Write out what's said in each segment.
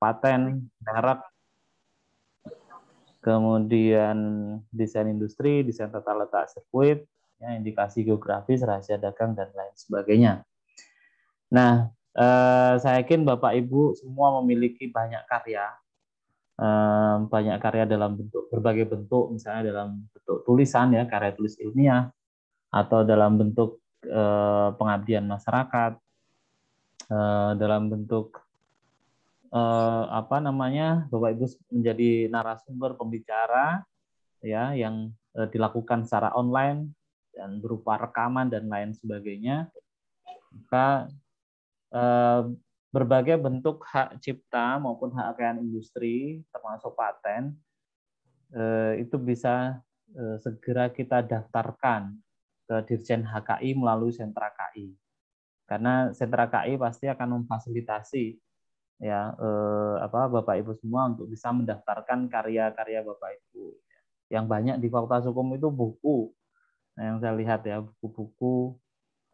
paten, merek, kemudian desain industri, desain tata letak sirkuit, ya, indikasi geografis, rahasia dagang, dan lain sebagainya. Nah, saya yakin Bapak Ibu semua memiliki banyak karya dalam bentuk berbagai bentuk, misalnya dalam bentuk tulisan, ya, karya tulis ilmiah, atau dalam bentuk pengabdian masyarakat, dalam bentuk Bapak Ibu menjadi narasumber pembicara, ya, yang dilakukan secara online dan berupa rekaman dan lain sebagainya. Maka berbagai bentuk hak cipta maupun hak kekayaan industri termasuk paten itu bisa segera kita daftarkan ke Dirjen HKI melalui sentra KI. Karena sentra KI pasti akan memfasilitasi, ya, Bapak Ibu semua untuk bisa mendaftarkan karya-karya Bapak Ibu. Yang banyak di Fakultas Hukum itu buku. Nah, yang saya lihat, ya, buku-buku,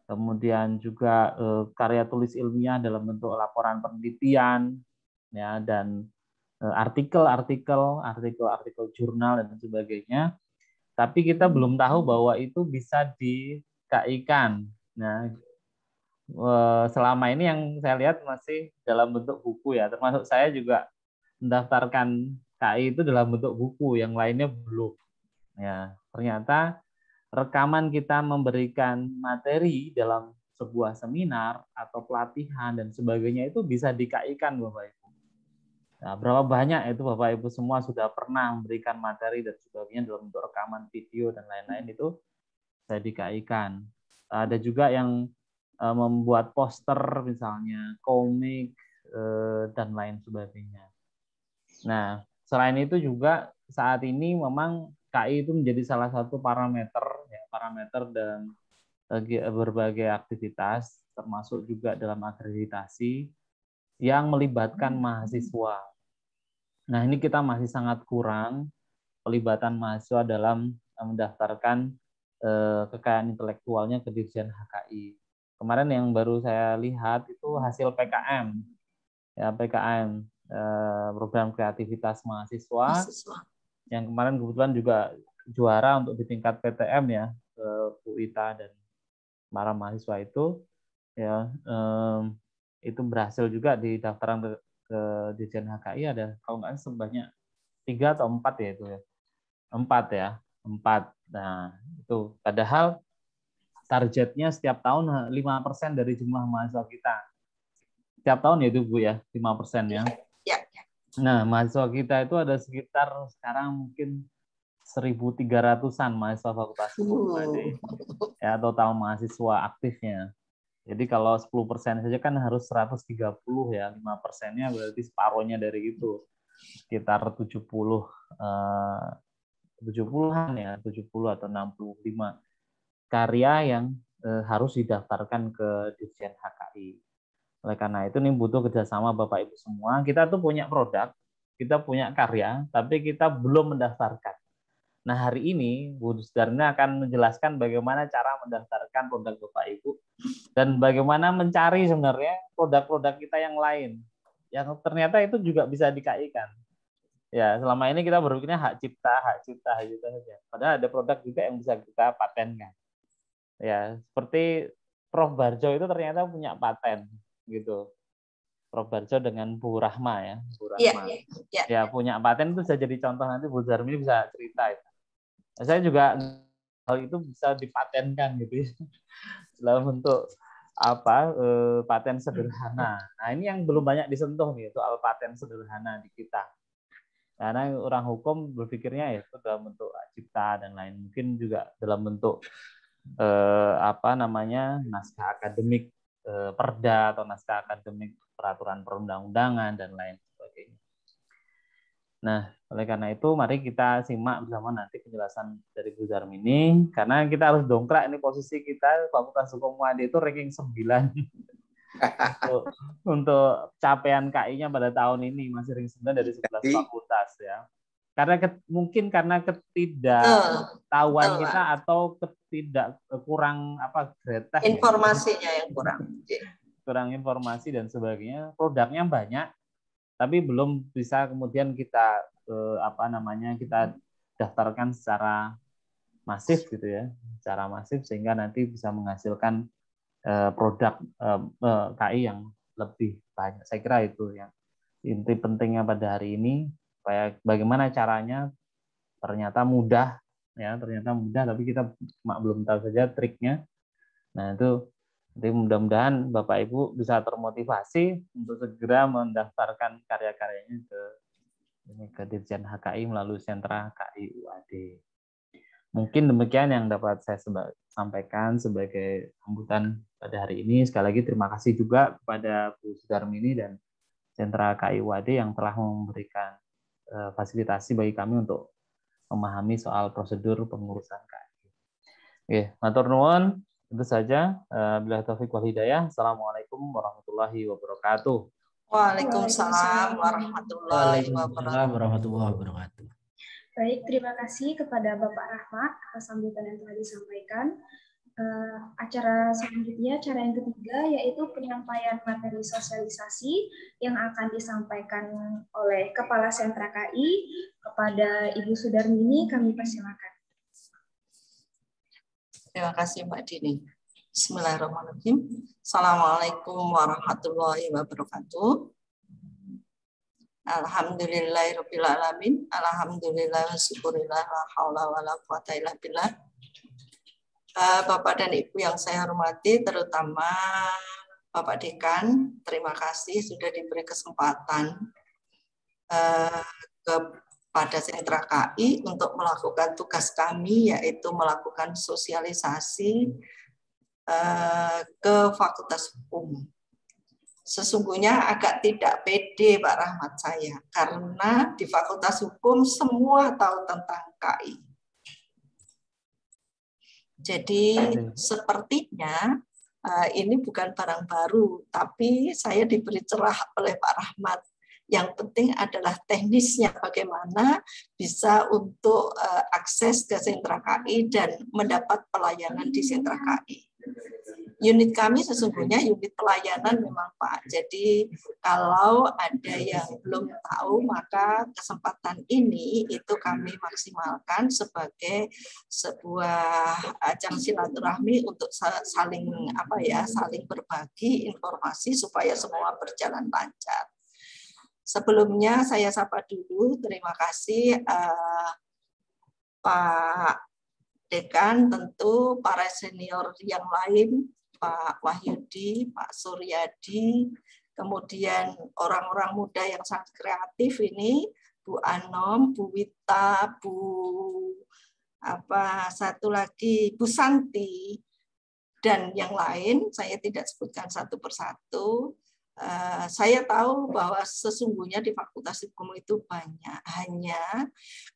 kemudian juga karya tulis ilmiah dalam bentuk laporan penelitian, ya, dan artikel jurnal dan sebagainya. Tapi kita belum tahu bahwa itu bisa di-KI-kan. Nah, selama ini yang saya lihat masih dalam bentuk buku, ya. Termasuk saya juga mendaftarkan KI itu dalam bentuk buku, yang lainnya belum. Ya, ternyata rekaman kita memberikan materi dalam sebuah seminar atau pelatihan dan sebagainya itu bisa di-KI-kan, Bapak Ibu. Nah, berapa banyak itu Bapak Ibu semua sudah pernah memberikan materi dan sebagainya dalam bentuk rekaman video dan lain-lain, itu saya di-KI-kan. Ada juga yang membuat poster, misalnya komik dan lain sebagainya. Nah, selain itu juga saat ini memang KI itu menjadi salah satu parameter, ya, parameter dan berbagai aktivitas, termasuk juga dalam akreditasi yang melibatkan mahasiswa. Nah, ini kita masih sangat kurang pelibatan mahasiswa dalam mendaftarkan kekayaan intelektualnya ke Dirjen HKI. Kemarin yang baru saya lihat itu hasil PKM, ya, PKM, program kreativitas mahasiswa, yang kemarin kebetulan juga juara untuk di tingkat PTM, ya, ke UITA dan para mahasiswa itu, ya, itu berhasil juga di daftaran ke Dirjen HKI, ada kalau nggak sebanyak 3 atau 4, ya, itu, ya. 4. Nah, itu padahal targetnya setiap tahun 5% dari jumlah mahasiswa kita. Setiap tahun, ya, itu, Bu, ya, 5%, ya. Nah, mahasiswa kita itu ada sekitar sekarang mungkin 1.300-an mahasiswa Fakultas Hukum, ya, total mahasiswa aktifnya. Jadi kalau 10% saja kan harus 130, ya, 5%-nya berarti separuhnya dari itu, sekitar 70-an, ya, 70 atau 65 karya yang harus didaftarkan ke Dirjen HKI. Oleh karena itu, ini butuh kerjasama Bapak Ibu semua. Kita tuh punya produk, kita punya karya, tapi kita belum mendaftarkan. Nah, hari ini Bu Sudarna akan menjelaskan bagaimana cara mendaftarkan produk Bapak Ibu dan bagaimana mencari sebenarnya produk-produk kita yang lain yang ternyata itu juga bisa di-KI-kan. Ya, selama ini kita berpikirnya hak cipta saja. Padahal ada produk juga yang bisa kita patenkan. Ya, seperti Prof. Barjo itu ternyata punya paten, gitu. Prof. Barjo dengan Bu Rahma, ya, Bu Rahma. Ya, punya paten itu bisa jadi contoh, nanti Bu Zarmi bisa cerita itu. Saya juga hal itu bisa dipatenkan, gitu, dalam bentuk paten sederhana. Nah, ini yang belum banyak disentuh nih, soal paten sederhana di kita. Karena orang hukum berpikirnya ya itu dalam bentuk cipta dan lain, mungkin juga dalam bentuk naskah akademik perda atau naskah akademik peraturan perundang-undangan dan lain sebagainya. Nah, oleh karena itu mari kita simak bersama nanti penjelasan dari Bu Zarmini, karena kita harus dongkrak ini posisi kita Fakultas Hukum UAD itu ranking 9 untuk capaian KI-nya pada tahun ini, masih ranking 9 dari 11 fakultas, ya. Karena mungkin karena ketidaktahuan kita atau kurang gretek, informasinya yang kurang informasi dan sebagainya. Produknya banyak, tapi belum bisa kemudian kita kita daftarkan secara masif gitu ya, secara masif sehingga nanti bisa menghasilkan produk KI yang lebih banyak. Saya kira itu yang inti pentingnya pada hari ini, supaya bagaimana caranya. Ternyata mudah tapi kita belum tahu saja triknya. Nah itu nanti mudah-mudahan Bapak Ibu bisa termotivasi untuk segera mendaftarkan karya-karyanya ke Dirjen HKI melalui sentra KI UAD. Mungkin demikian yang dapat saya sampaikan sebagai sambutan pada hari ini. Sekali lagi terima kasih juga kepada Bu Sudarmini dan sentra KI UAD yang telah memberikan fasilitasi bagi kami untuk memahami soal prosedur pengurusan KI. Oke, matur nuwun. Itu saja. Billahi taufiq wal hidayah. Assalamualaikum warahmatullahi wabarakatuh. Waalaikumsalam warahmatullahi wabarakatuh. Baik, terima kasih kepada Bapak Rahmat atas sambutan yang telah disampaikan. Acara selanjutnya, acara yang ketiga, yaitu penyampaian materi sosialisasi yang akan disampaikan oleh Kepala Sentra KI kepada Ibu Sudarmini. Kami persilakan. Terima kasih Mbak Dini. Bismillahirrahmanirrahim. Assalamualaikum warahmatullahi wabarakatuh. Alhamdulillahirabbil alamin. Alhamdulillah wa syukurillah la haula wala quwata illa billah. Bapak dan Ibu yang saya hormati, terutama Bapak Dekan, terima kasih sudah diberi kesempatan kepada sentra KI untuk melakukan tugas kami, yaitu melakukan sosialisasi ke Fakultas Hukum. Sesungguhnya agak tidak pede Pak Rahmat saya, karena di Fakultas Hukum semua tahu tentang KI. Jadi sepertinya ini bukan barang baru, tapi saya diberi cerah oleh Pak Rahmat. Yang penting adalah teknisnya, bagaimana bisa untuk akses ke sentra KI dan mendapat pelayanan di sentra KI. Unit kami sesungguhnya unit pelayanan memang Pak. Jadi kalau ada yang belum tahu, maka kesempatan ini itu kami maksimalkan sebagai sebuah ajang silaturahmi untuk saling saling berbagi informasi supaya semua berjalan lancar. Sebelumnya saya sapa dulu, terima kasih Pak Dekan, tentu para senior yang lain, Pak Wahyudi, Pak Suryadi, kemudian orang-orang muda yang sangat kreatif ini, Bu Anom, Bu Wita, satu lagi Bu Santi, dan yang lain, saya tidak sebutkan satu persatu. Saya tahu bahwa sesungguhnya di Fakultas Hukum itu banyak, hanya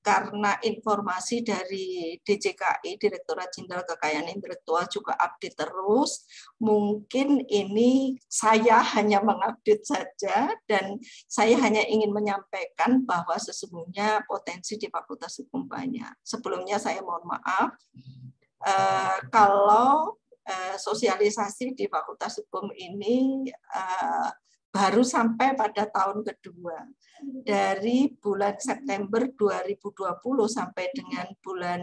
karena informasi dari DJKI, Direktorat Jenderal Kekayaan Intelektual juga update terus, mungkin ini saya hanya mengupdate saja, dan saya hanya ingin menyampaikan bahwa sesungguhnya potensi di Fakultas Hukum banyak. Sebelumnya saya mohon maaf, kalau sosialisasi di Fakultas Hukum ini baru sampai pada tahun kedua. Dari bulan September 2020 sampai dengan bulan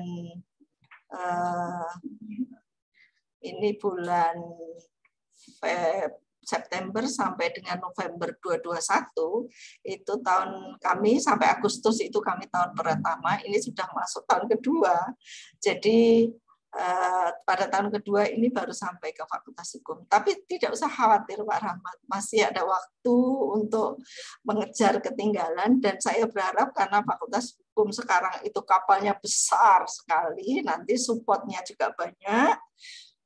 September sampai dengan November 2021, itu tahun kami sampai Agustus itu kami tahun pertama, ini sudah masuk tahun kedua. Jadi pada tahun kedua ini baru sampai ke Fakultas Hukum. Tapi tidak usah khawatir Pak Rahmat, masih ada waktu untuk mengejar ketinggalan, dan saya berharap karena Fakultas Hukum sekarang itu kapalnya besar sekali, nanti supportnya juga banyak,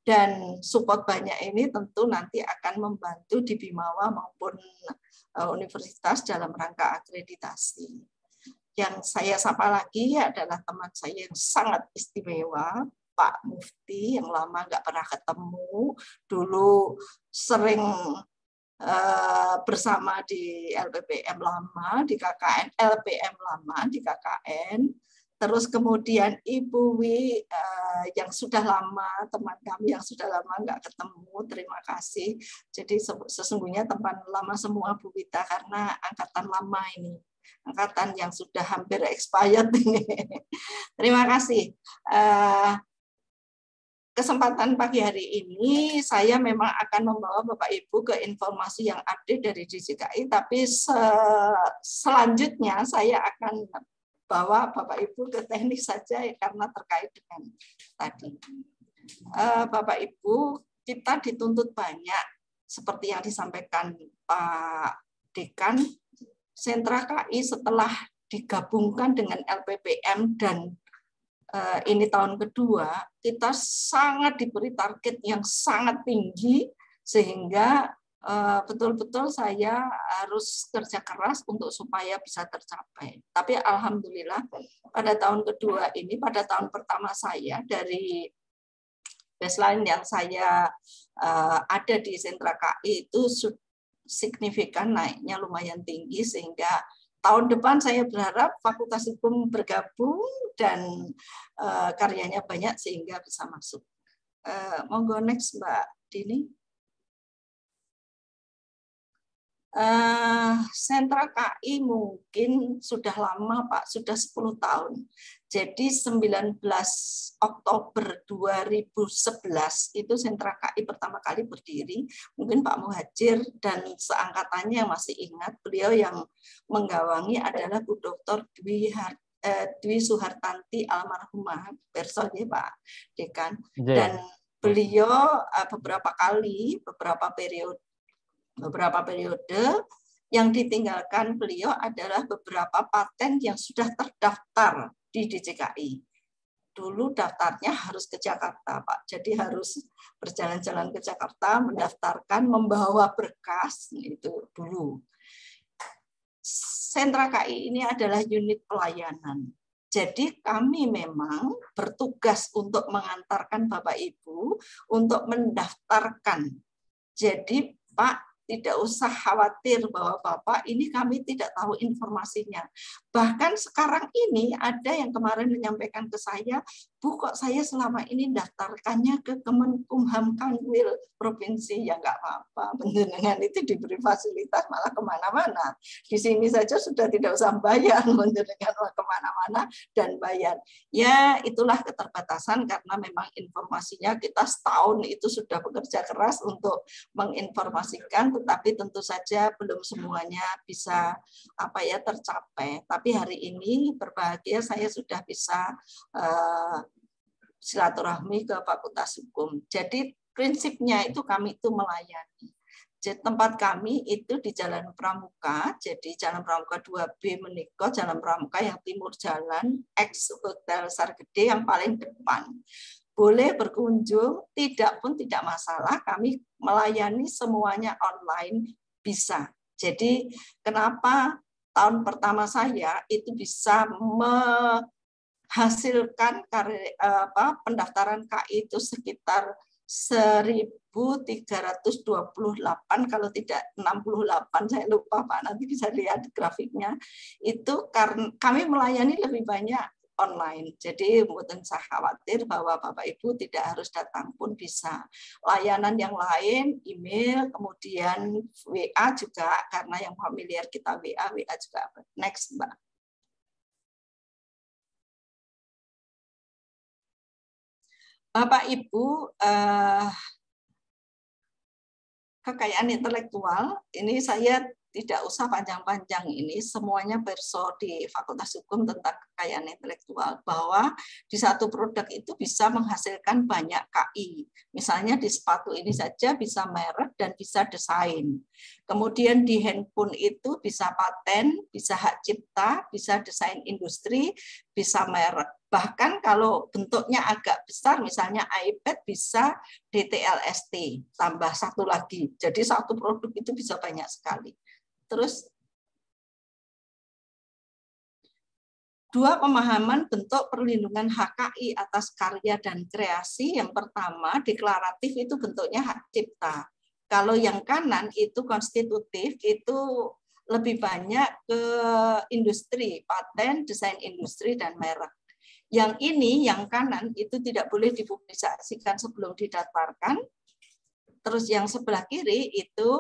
dan support banyak ini tentu nanti akan membantu di Bimawa maupun universitas dalam rangka akreditasi. Yang saya sapa lagi adalah teman saya yang sangat istimewa, Pak Mufti, yang lama nggak pernah ketemu, dulu sering bersama di LPPM lama, di KKN, LPM lama, di KKN, Terus kemudian Ibu Wi yang sudah lama, teman kami yang sudah lama nggak ketemu, terima kasih. Jadi sesungguhnya teman lama semua Bu Wita, karena angkatan lama ini, angkatan yang sudah hampir expired ini. Terima kasih. Kesempatan pagi hari ini saya memang akan membawa Bapak Ibu ke informasi yang update dari DJKI, tapi selanjutnya saya akan bawa Bapak Ibu ke teknik saja karena terkait dengan tadi. Bapak Ibu, kita dituntut banyak seperti yang disampaikan Pak Dekan. Sentra KI setelah digabungkan dengan LPPM dan ini tahun kedua, kita sangat diberi target yang sangat tinggi sehingga betul-betul saya harus kerja keras untuk supaya bisa tercapai. Tapi alhamdulillah pada tahun kedua ini, pada tahun pertama saya dari baseline yang saya ada di sentra KI itu signifikan naiknya lumayan tinggi, sehingga tahun depan saya berharap Fakultas Hukum bergabung dan karyanya banyak sehingga bisa masuk. Monggo next Mbak Dini. Sentra KI mungkin sudah lama Pak, sudah 10 tahun. Jadi 19 Oktober 2011 itu Sentra KI pertama kali berdiri. Mungkin Pak Muhajir dan seangkatannya yang masih ingat, beliau yang menggawangi adalah Bu Dr. Dwi Suhartanti almarhumah, perso ya Pak Dekan. Dan beliau beberapa periode yang ditinggalkan beliau adalah beberapa paten yang sudah terdaftar di DJKI. Dulu daftarnya harus ke Jakarta, Pak. Jadi harus berjalan-jalan ke Jakarta, mendaftarkan, membawa berkas, itu dulu. Sentra KI ini adalah unit pelayanan. Jadi kami memang bertugas untuk mengantarkan Bapak Ibu untuk mendaftarkan. Jadi Pak, tidak usah khawatir bahwa Bapak ini kami tidak tahu informasinya. Bahkan sekarang ini ada yang kemarin menyampaikan ke saya, Bu kok saya selama ini daftarkannya ke Kemenkumham Kanwil Provinsi, ya nggak apa-apa. Penjenengan itu diberi fasilitas malah kemana-mana. Di sini saja sudah tidak usah bayar, penjenengan kemana-mana dan bayar. Ya itulah keterbatasan karena memang informasinya kita setahun itu sudah bekerja keras untuk menginformasikan, tetapi tentu saja belum semuanya bisa tercapai. Tapi hari ini berbahagia saya sudah bisa silaturahmi ke Fakultas Hukum. Jadi prinsipnya itu kami itu melayani. Jadi tempat kami itu di Jalan Pramuka, jadi Jalan Pramuka 2B Meniko, Jalan Pramuka yang timur jalan, ex Hotel Sargede yang paling depan. Boleh berkunjung, tidak pun tidak masalah, kami melayani semuanya online, bisa. Jadi kenapa tahun pertama saya itu bisa menghasilkan pendaftaran KI itu sekitar 1.328, kalau tidak 68, saya lupa Pak, nanti bisa lihat grafiknya. Itu karena kami melayani lebih banyak online. Jadi mboten usah khawatir bahwa Bapak Ibu tidak harus datang pun bisa. Layanan yang lain, email, kemudian WA juga, karena yang familiar kita WA juga. Next, Mbak. Bapak Ibu, kekayaan intelektual, ini saya tidak usah panjang-panjang, ini semuanya perso di Fakultas Hukum tentang kekayaan intelektual, bahwa di satu produk itu bisa menghasilkan banyak KI. Misalnya di sepatu ini saja bisa merek dan bisa desain. Kemudian di handphone itu bisa paten, bisa hak cipta, bisa desain industri, bisa merek. Bahkan kalau bentuknya agak besar, misalnya iPad bisa DTLST, tambah satu lagi. Jadi satu produk itu bisa banyak sekali. Terus, dua pemahaman bentuk perlindungan HKI atas karya dan kreasi. Yang pertama, deklaratif itu bentuknya hak cipta. Kalau yang kanan itu konstitutif, itu lebih banyak ke industri, paten, desain industri, dan merek. Yang ini, yang kanan itu tidak boleh dipublikasikan sebelum didaftarkan. Terus yang sebelah kiri itu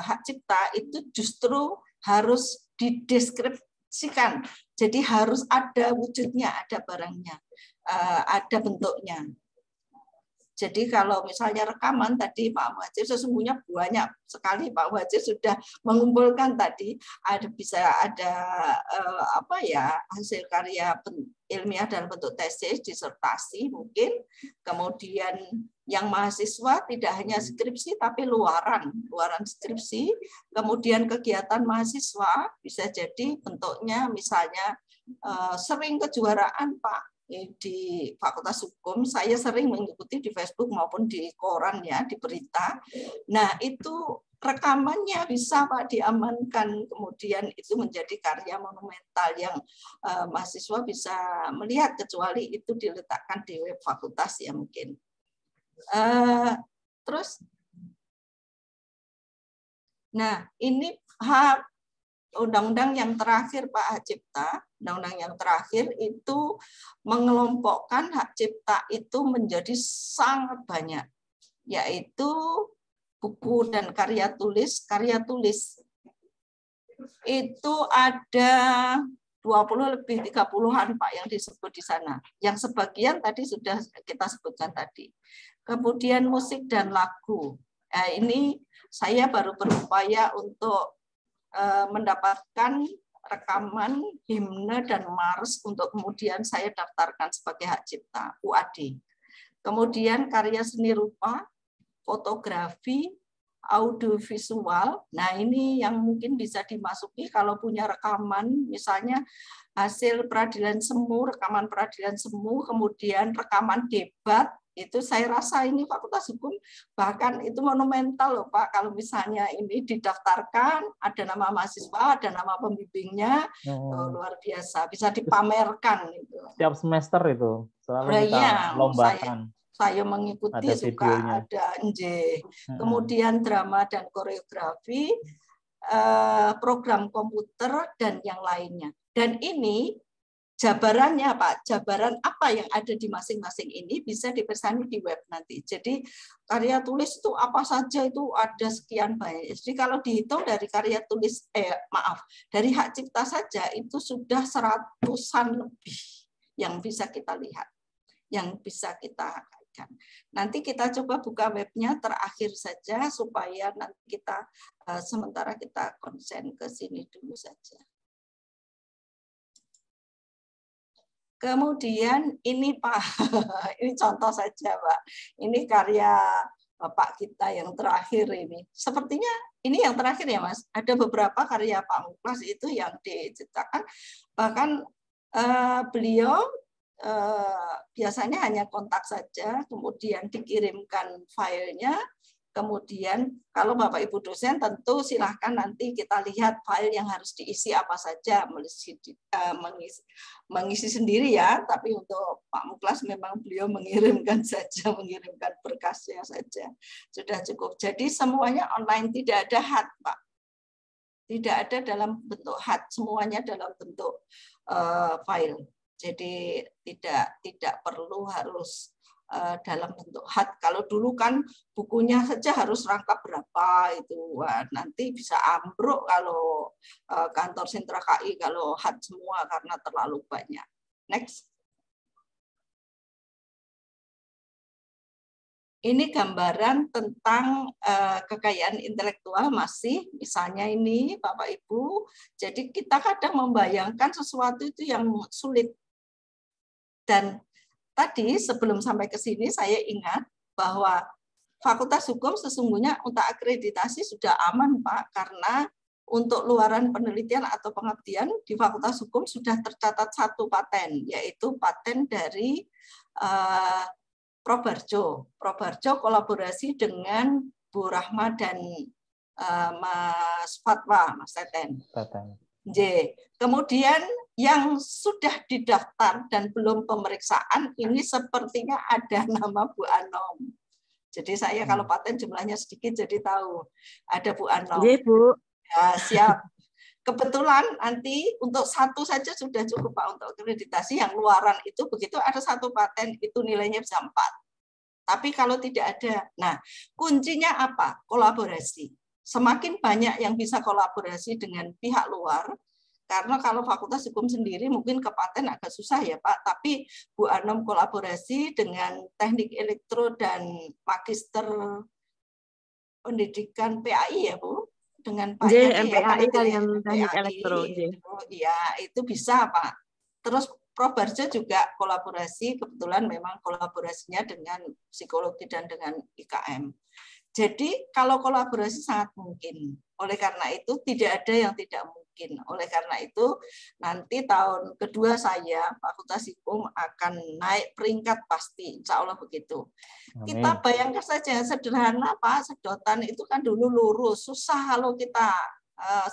hak cipta itu justru harus dideskripsikan. Jadi harus ada wujudnya, ada barangnya, ada bentuknya. Jadi kalau misalnya rekaman tadi Pak Muhajir sesungguhnya banyak sekali Pak Muhajir sudah mengumpulkan tadi bisa ada hasil karya ilmiah dalam bentuk tesis, disertasi mungkin, kemudian yang mahasiswa tidak hanya skripsi tapi luaran skripsi, kemudian kegiatan mahasiswa bisa jadi bentuknya misalnya sering kejuaraan Pak. Di Fakultas Hukum saya sering mengikuti di Facebook maupun di koran ya, di berita. Nah itu rekamannya bisa Pak diamankan, kemudian itu menjadi karya monumental yang mahasiswa bisa melihat, kecuali itu diletakkan di web fakultas ya mungkin. Terus, nah ini hak undang-undang yang terakhir Pak Hak Cipta, undang-undang yang terakhir itu mengelompokkan hak cipta itu menjadi sangat banyak, yaitu buku dan karya tulis. Karya tulis itu ada 20 lebih 30-an Pak yang disebut di sana. Yang sebagian tadi sudah kita sebutkan tadi. Kemudian musik dan lagu. Nah, ini saya baru berupaya untuk mendapatkan rekaman himne dan mars untuk kemudian saya daftarkan sebagai hak cipta UAD. Kemudian karya seni rupa, fotografi, audiovisual. Nah, ini yang mungkin bisa dimasuki kalau punya rekaman, misalnya hasil peradilan semu, rekaman peradilan semu, kemudian rekaman debat. Itu saya rasa ini Fakultas Hukum bahkan itu monumental loh Pak, kalau misalnya ini didaftarkan, ada nama mahasiswa, ada nama pembimbingnya, luar biasa, bisa dipamerkan itu. Setiap semester itu selalu kita lombakan. Saya mengikuti, ada suka videonya. Ada kemudian drama dan koreografi, program komputer dan yang lainnya. Dan ini jabarannya Pak, jabaran apa yang ada di masing-masing ini bisa dipersani di web nanti. Jadi karya tulis itu apa saja itu ada sekian banyak. Jadi kalau dihitung dari karya tulis, dari hak cipta saja itu sudah 100-an lebih yang bisa kita lihat, yang bisa kita kaitkan. Nanti kita coba buka webnya terakhir saja supaya nanti kita sementara kita konsen ke sini dulu saja. Kemudian ini Pak, ini contoh saja Pak. Ini karya Bapak kita yang terakhir ini. Sepertinya ini yang terakhir ya Mas. Ada beberapa karya Pak Muklas itu yang diciptakan. Bahkan beliau biasanya hanya kontak saja, kemudian dikirimkan filenya. Kemudian kalau Bapak Ibu dosen tentu silahkan nanti kita lihat file yang harus diisi apa saja, mengisi sendiri ya, tapi untuk Pak Muklas memang beliau mengirimkan saja, mengirimkan berkasnya saja, sudah cukup. Jadi semuanya online, tidak ada HAT Pak, tidak ada dalam bentuk HAT, semuanya dalam bentuk file. Jadi tidak perlu harus dalam bentuk HAT. Kalau dulu kan bukunya saja harus rangkap berapa itu. Wah, nanti bisa ambruk kalau kantor sentra KI kalau HAT semua karena terlalu banyak. Next. Ini gambaran tentang kekayaan intelektual masih, misalnya ini Bapak Ibu. Jadi kita kadang membayangkan sesuatu itu yang sulit. Dan tadi sebelum sampai ke sini saya ingat bahwa Fakultas Hukum sesungguhnya untuk akreditasi sudah aman Pak, karena untuk luaran penelitian atau pengabdian di Fakultas Hukum sudah tercatat 1 paten, yaitu paten dari Probarjo. Probarjo kolaborasi dengan Bu Rahma dan Mas Fatwa, Mas Teten. Kemudian yang sudah didaftar dan belum pemeriksaan ini sepertinya ada nama Bu Anom. Jadi saya kalau paten jumlahnya sedikit jadi tahu ada Bu Anom. Iya, Bu. Ya, siap. Kebetulan nanti untuk satu saja sudah cukup Pak untuk akreditasi, yang luaran itu begitu ada satu paten itu nilainya bisa 4. Tapi kalau tidak ada, nah kuncinya apa? Kolaborasi. Semakin banyak yang bisa kolaborasi dengan pihak luar, karena kalau Fakultas Hukum sendiri mungkin ke paten agak susah ya Pak, tapi Bu Anom kolaborasi dengan Teknik Elektro dan Magister Pendidikan PAI ya Bu, dengan Pak Yani ya, MPAI kalian teknik elektro. Iya, itu bisa Pak. Terus Probarjo juga kolaborasi, kebetulan memang kolaborasinya dengan psikologi dan dengan IKM. Jadi kalau kolaborasi sangat mungkin. Oleh karena itu tidak ada yang tidak mungkin. Oleh karena itu nanti tahun kedua saya Fakultas Hukum akan naik peringkat pasti, insya Allah begitu. Amin. Kita bayangkan saja sederhana Pak, sedotan itu kan dulu lurus, susah kalau kita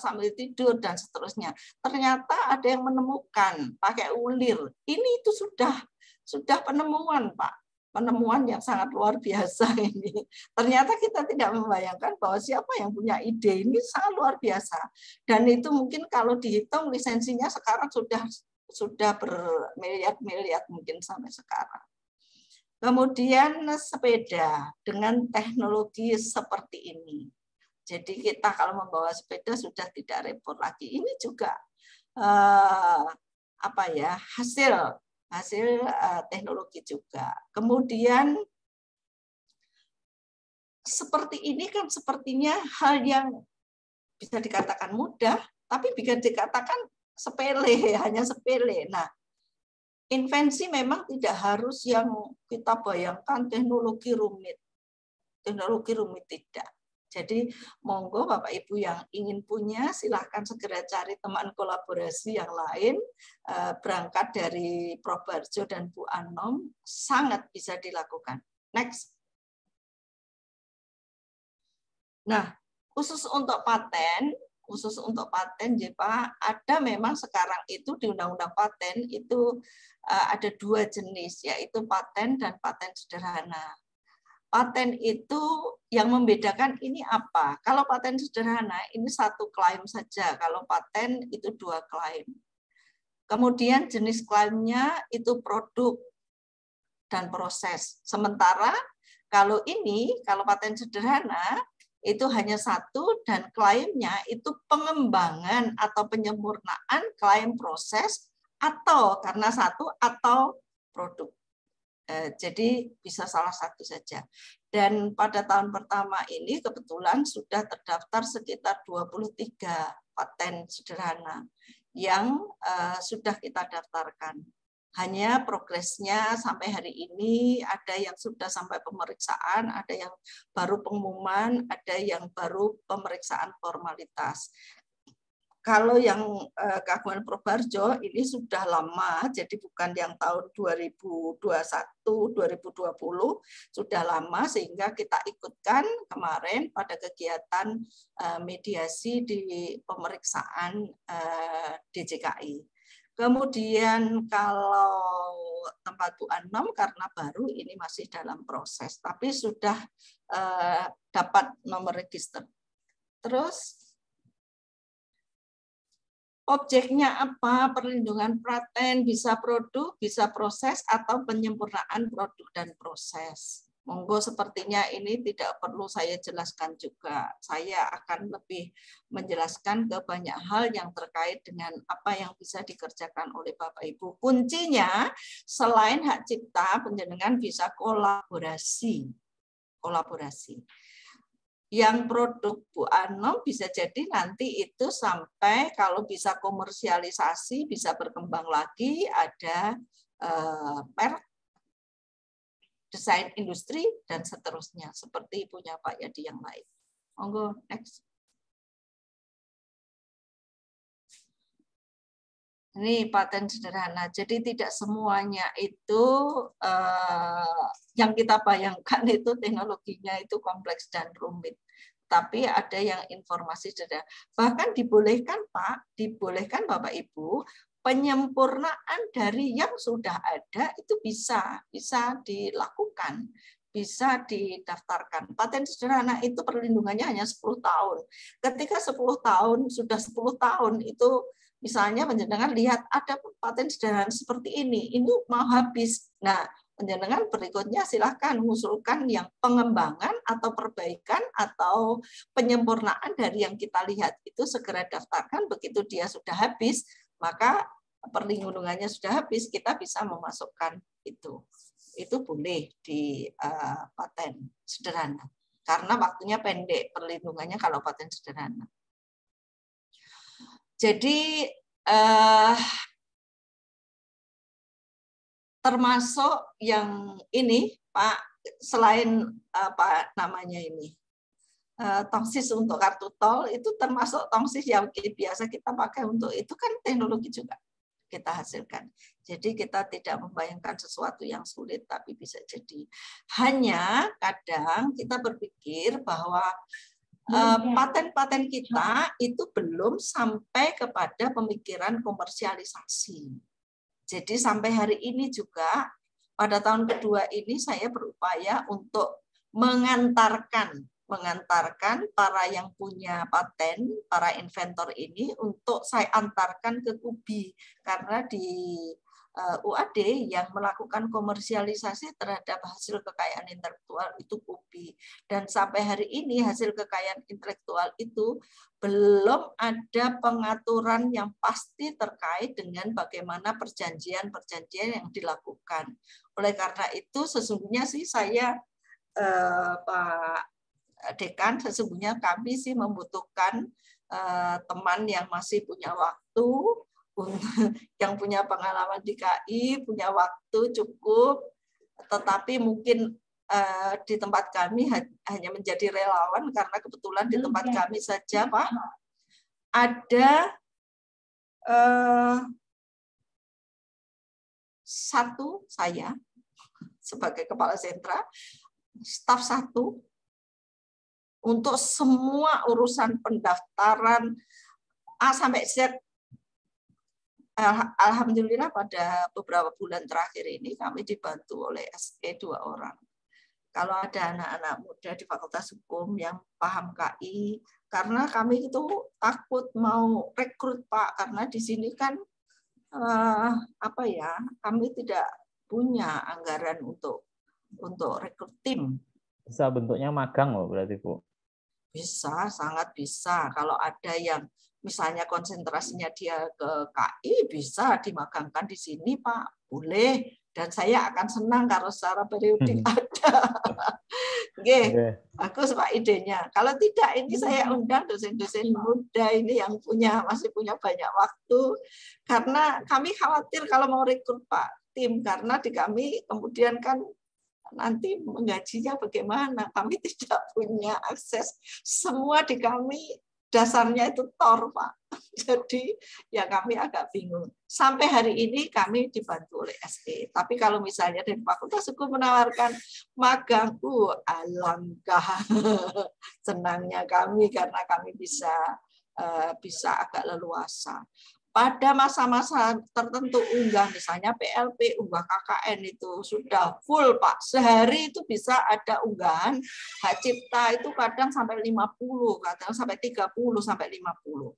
sambil tidur dan seterusnya. Ternyata ada yang menemukan pakai ulir. Ini itu sudah penemuan Pak. Penemuan yang sangat luar biasa ini. Ternyata kita tidak membayangkan bahwa siapa yang punya ide ini sangat luar biasa. Dan itu mungkin kalau dihitung lisensinya sekarang sudah bermiliar-miliar mungkin sampai sekarang. Kemudian sepeda dengan teknologi seperti ini. Jadi kita kalau membawa sepeda sudah tidak repot lagi. Ini juga hasil teknologi juga. Kemudian seperti ini kan sepertinya hal yang bisa dikatakan mudah, tapi bisa dikatakan sepele, hanya sepele. Nah, invensi memang tidak harus yang kita bayangkan teknologi rumit. Teknologi rumit tidak. Jadi monggo Bapak Ibu yang ingin punya silahkan segera cari teman kolaborasi yang lain, berangkat dari Probarjo dan Bu Anom sangat bisa dilakukan. Next. Nah, khusus untuk paten ya Pak, ada memang sekarang itu di Undang-Undang Paten itu ada 2 jenis, yaitu paten dan paten sederhana. Paten itu yang membedakan ini apa? Kalau paten sederhana ini 1 klaim saja, kalau paten itu 2 klaim. Kemudian jenis klaimnya itu produk dan proses. Sementara kalau paten sederhana itu hanya 1 dan klaimnya itu pengembangan atau penyempurnaan klaim proses atau karena 1 atau produk. Jadi bisa salah satu saja. Dan pada tahun pertama ini kebetulan sudah terdaftar sekitar 23 paten sederhana yang sudah kita daftarkan. Hanya progresnya sampai hari ini ada yang sudah sampai pemeriksaan, ada yang baru pengumuman, ada yang baru pemeriksaan formalitas. Kalau yang keagungan Probarjo ini sudah lama, jadi bukan yang tahun 2021, 2020, sudah lama sehingga kita ikutkan kemarin pada kegiatan mediasi di pemeriksaan DJKI. Kemudian kalau tempat Bu Anom karena baru ini masih dalam proses, tapi sudah dapat nomor register. Terus objeknya apa? Perlindungan paten, bisa produk, bisa proses, atau penyempurnaan produk dan proses. Monggo sepertinya ini tidak perlu saya jelaskan juga. Saya akan lebih menjelaskan ke banyak hal yang terkait dengan apa yang bisa dikerjakan oleh Bapak Ibu. Kuncinya selain hak cipta, panjenengan bisa kolaborasi. Yang produk Bu Anom bisa jadi nanti itu sampai kalau bisa komersialisasi, bisa berkembang lagi, ada merek, desain industri, dan seterusnya. Seperti punya Pak Yadi yang lain. Monggo, next. Ini paten sederhana. Jadi tidak semuanya itu yang kita bayangkan itu teknologinya itu kompleks dan rumit. Tapi ada yang informasi sederhana. Bahkan dibolehkan Pak, dibolehkan Bapak Ibu, penyempurnaan dari yang sudah ada itu bisa dilakukan. bisa didaftarkan. Paten sederhana itu perlindungannya hanya 10 tahun. Ketika 10 tahun, sudah 10 tahun itu misalnya panjenengan lihat ada paten sederhana seperti ini mau habis. Nah, panjenengan berikutnya silahkan mengusulkan yang pengembangan atau perbaikan atau penyempurnaan dari yang kita lihat itu segera daftarkan. Begitu dia sudah habis, maka perlindungannya sudah habis, kita bisa memasukkan itu boleh di paten sederhana karena waktunya pendek perlindungannya kalau paten sederhana. Jadi termasuk yang ini Pak, selain apa namanya ini tongsis untuk kartu tol itu termasuk tongsis yang biasa kita pakai untuk itu kan teknologi juga kita hasilkan. Jadi kita tidak membayangkan sesuatu yang sulit, tapi bisa jadi. Hanya kadang kita berpikir bahwa paten-paten kita itu belum sampai kepada pemikiran komersialisasi. Jadi sampai hari ini juga, pada tahun kedua ini saya berupaya untuk mengantarkan para yang punya paten, para inventor ini untuk saya antarkan ke KUBI karena di UAD yang melakukan komersialisasi terhadap hasil kekayaan intelektual itu KUBI. Dan sampai hari ini hasil kekayaan intelektual itu belum ada pengaturan yang pasti terkait dengan bagaimana perjanjian-perjanjian yang dilakukan. Oleh karena itu sesungguhnya sih saya Pak Dekan, sesungguhnya kami sih membutuhkan teman yang masih punya waktu, yang punya pengalaman di KI, punya waktu cukup, tetapi mungkin di tempat kami hanya menjadi relawan karena kebetulan di tempat kami saja Pak ada satu saya sebagai kepala sentra, staf 1 untuk semua urusan pendaftaran A sampai Z. Alhamdulillah pada beberapa bulan terakhir ini kami dibantu oleh SE 2 orang. Kalau ada anak-anak muda di Fakultas Hukum yang paham KI, karena kami itu takut mau rekrut Pak, karena di sini kan kami tidak punya anggaran untuk rekrut tim. Bisa bentuknya magang loh berarti Bu. Bisa, sangat bisa. Kalau ada yang misalnya konsentrasinya dia ke KI, bisa dimagangkan di sini, Pak. Boleh. Dan saya akan senang kalau secara periodik ada. Oke, bagus Pak idenya. Kalau tidak, ini saya undang dosen-dosen muda ini yang masih punya banyak waktu. Karena kami khawatir kalau mau rekrut Pak tim, karena di kami kemudian kan nanti menggajinya bagaimana? Kami tidak punya akses. Semua di kami dasarnya itu TOR, Pak. Jadi ya kami agak bingung. Sampai hari ini kami dibantu oleh SE. Tapi kalau misalnya dari Fakultas Hukum menawarkan magang, alangkah senangnya kami karena kami bisa agak leluasa. Pada masa-masa tertentu unggah, misalnya PLP, unggah KKN itu sudah full Pak. Sehari itu bisa ada unggahan hak cipta itu kadang sampai 50, kadang sampai 30, sampai 50.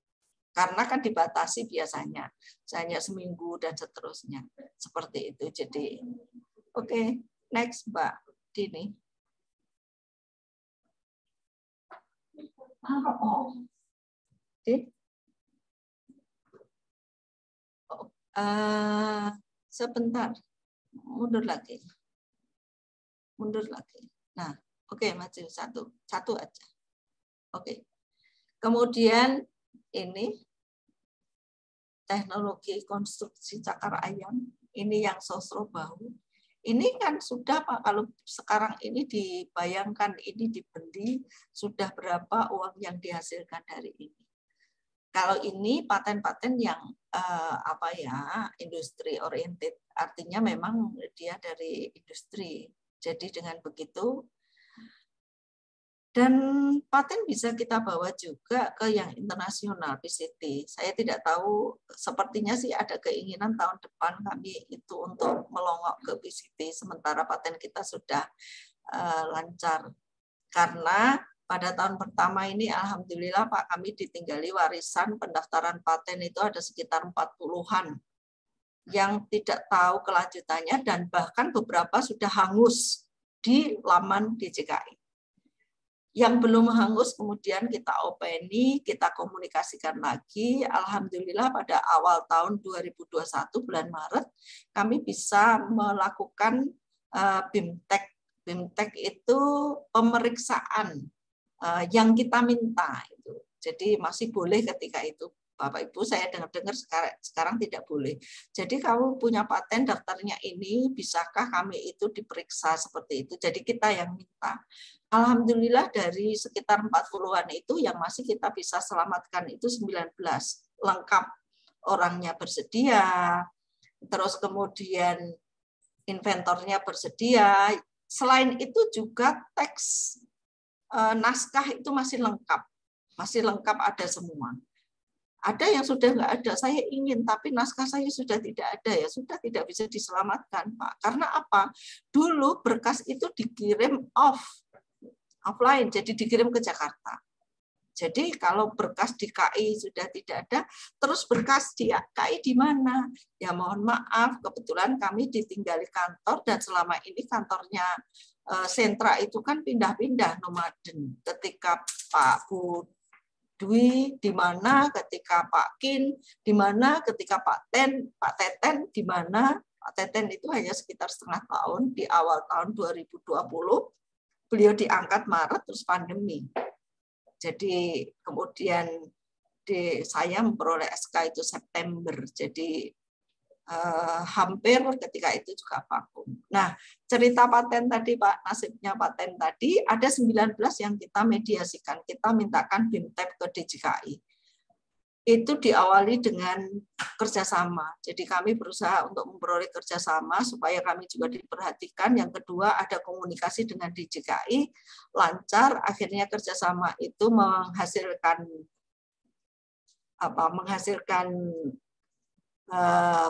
Karena kan dibatasi biasanya, hanya seminggu dan seterusnya. Seperti itu. Jadi, oke, next Mbak Dini. Sebentar, mundur lagi. Nah, oke, maju satu aja. Oke. Kemudian ini teknologi konstruksi cakar ayam, ini yang sosro bahu. Ini kan sudah Pak, kalau sekarang ini dibayangkan ini dibeli, sudah berapa uang yang dihasilkan dari ini. Kalau ini paten-paten yang industri oriented, artinya memang dia dari industri. Jadi dengan begitu, dan paten bisa kita bawa juga ke yang internasional PCT. Saya tidak tahu, sepertinya sih ada keinginan tahun depan kami itu untuk melongok ke PCT, sementara paten kita sudah lancar. Karena pada tahun pertama ini alhamdulillah Pak, kami ditinggali warisan pendaftaran paten itu ada sekitar 40-an yang tidak tahu kelanjutannya dan bahkan beberapa sudah hangus di laman DJKI. Yang belum hangus kemudian kita openi, kita komunikasikan lagi. Alhamdulillah pada awal tahun 2021 bulan Maret kami bisa melakukan BIMTEK. BIMTEK itu pemeriksaan yang kita minta itu. Jadi masih boleh ketika itu. Bapak Ibu, saya dengar sekarang tidak boleh. Jadi kamu punya paten daftarnya ini, bisakah kami itu diperiksa seperti itu? Jadi kita yang minta. Alhamdulillah dari sekitar 40-an itu yang masih kita bisa selamatkan itu 19. Lengkap, orangnya bersedia, terus kemudian inventornya bersedia. Selain itu juga teks naskah itu masih lengkap. Masih lengkap ada semua. Ada yang sudah nggak ada, saya ingin, tapi naskah saya sudah tidak ada, ya sudah tidak bisa diselamatkan, Pak. Karena apa? Dulu berkas itu dikirim offline, jadi dikirim ke Jakarta. Jadi kalau berkas di KI sudah tidak ada, terus berkas di KI di mana? Ya mohon maaf, kebetulan kami ditinggali kantor, dan selama ini kantornya sentra itu kan pindah-pindah nomaden. Ketika Pak Bu Dwi di mana, ketika Pak Kin di mana, ketika Pak Teten di mana. Pak Teten itu hanya sekitar setengah tahun, di awal tahun 2020 beliau diangkat Maret terus pandemi. Jadi kemudian saya memperoleh SK itu September. Jadi hampir ketika itu juga vakum. Nah, cerita paten tadi Pak, nasibnya paten tadi ada 19 yang kita mediasikan. Kita mintakan BIMTEK ke DJKI. Itu diawali dengan kerjasama. Jadi kami berusaha untuk memperoleh kerjasama supaya kami juga diperhatikan. Yang kedua ada komunikasi dengan DJKI lancar. Akhirnya kerjasama itu menghasilkan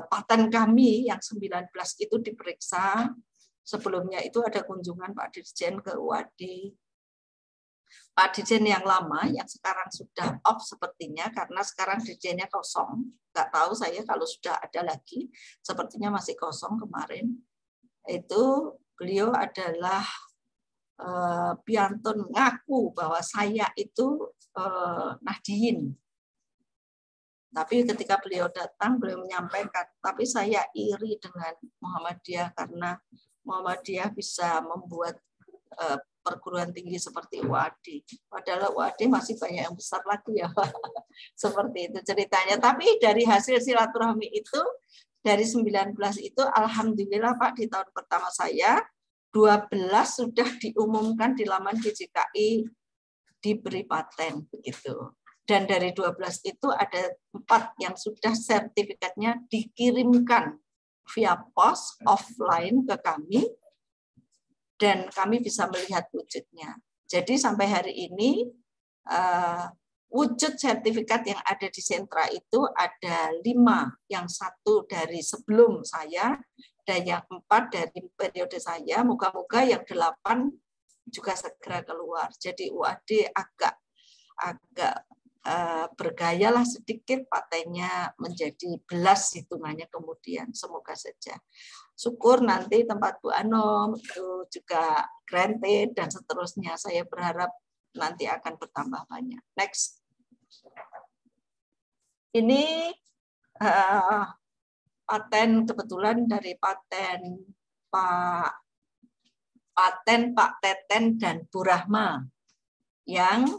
paten kami yang 19 itu diperiksa. Sebelumnya itu ada kunjungan Pak Dirjen ke UAD. Pak Dirjen yang lama, yang sekarang sudah off sepertinya, karena sekarang Dirjennya kosong. Nggak tahu saya kalau sudah ada lagi, sepertinya masih kosong kemarin. Itu beliau adalah piantun ngaku bahwa saya itu Nahdien. Tapi ketika beliau datang, beliau menyampaikan, tapi saya iri dengan Muhammadiyah karena Muhammadiyah bisa membuat perguruan tinggi seperti UAD. Padahal UAD masih banyak yang besar lagi ya. Seperti itu ceritanya. Tapi dari hasil silaturahmi itu, dari 19 itu, alhamdulillah Pak, di tahun pertama saya, 12 sudah diumumkan di laman DJKI diberi paten begitu. Dan dari 12 itu ada 4 yang sudah sertifikatnya dikirimkan via pos offline ke kami, dan kami bisa melihat wujudnya. Jadi sampai hari ini wujud sertifikat yang ada di sentra itu ada 5, yang 1 dari sebelum saya, dan yang 4 dari periode saya. Moga-moga yang 8 juga segera keluar. Jadi UAD agak bergayalah sedikit, patennya menjadi belas hitungannya kemudian, semoga saja. Syukur nanti tempat Bu Anom itu juga granted dan seterusnya. Saya berharap nanti akan bertambah banyak. Next. Ini paten kebetulan dari paten Pak Teten dan Bu Rahma yang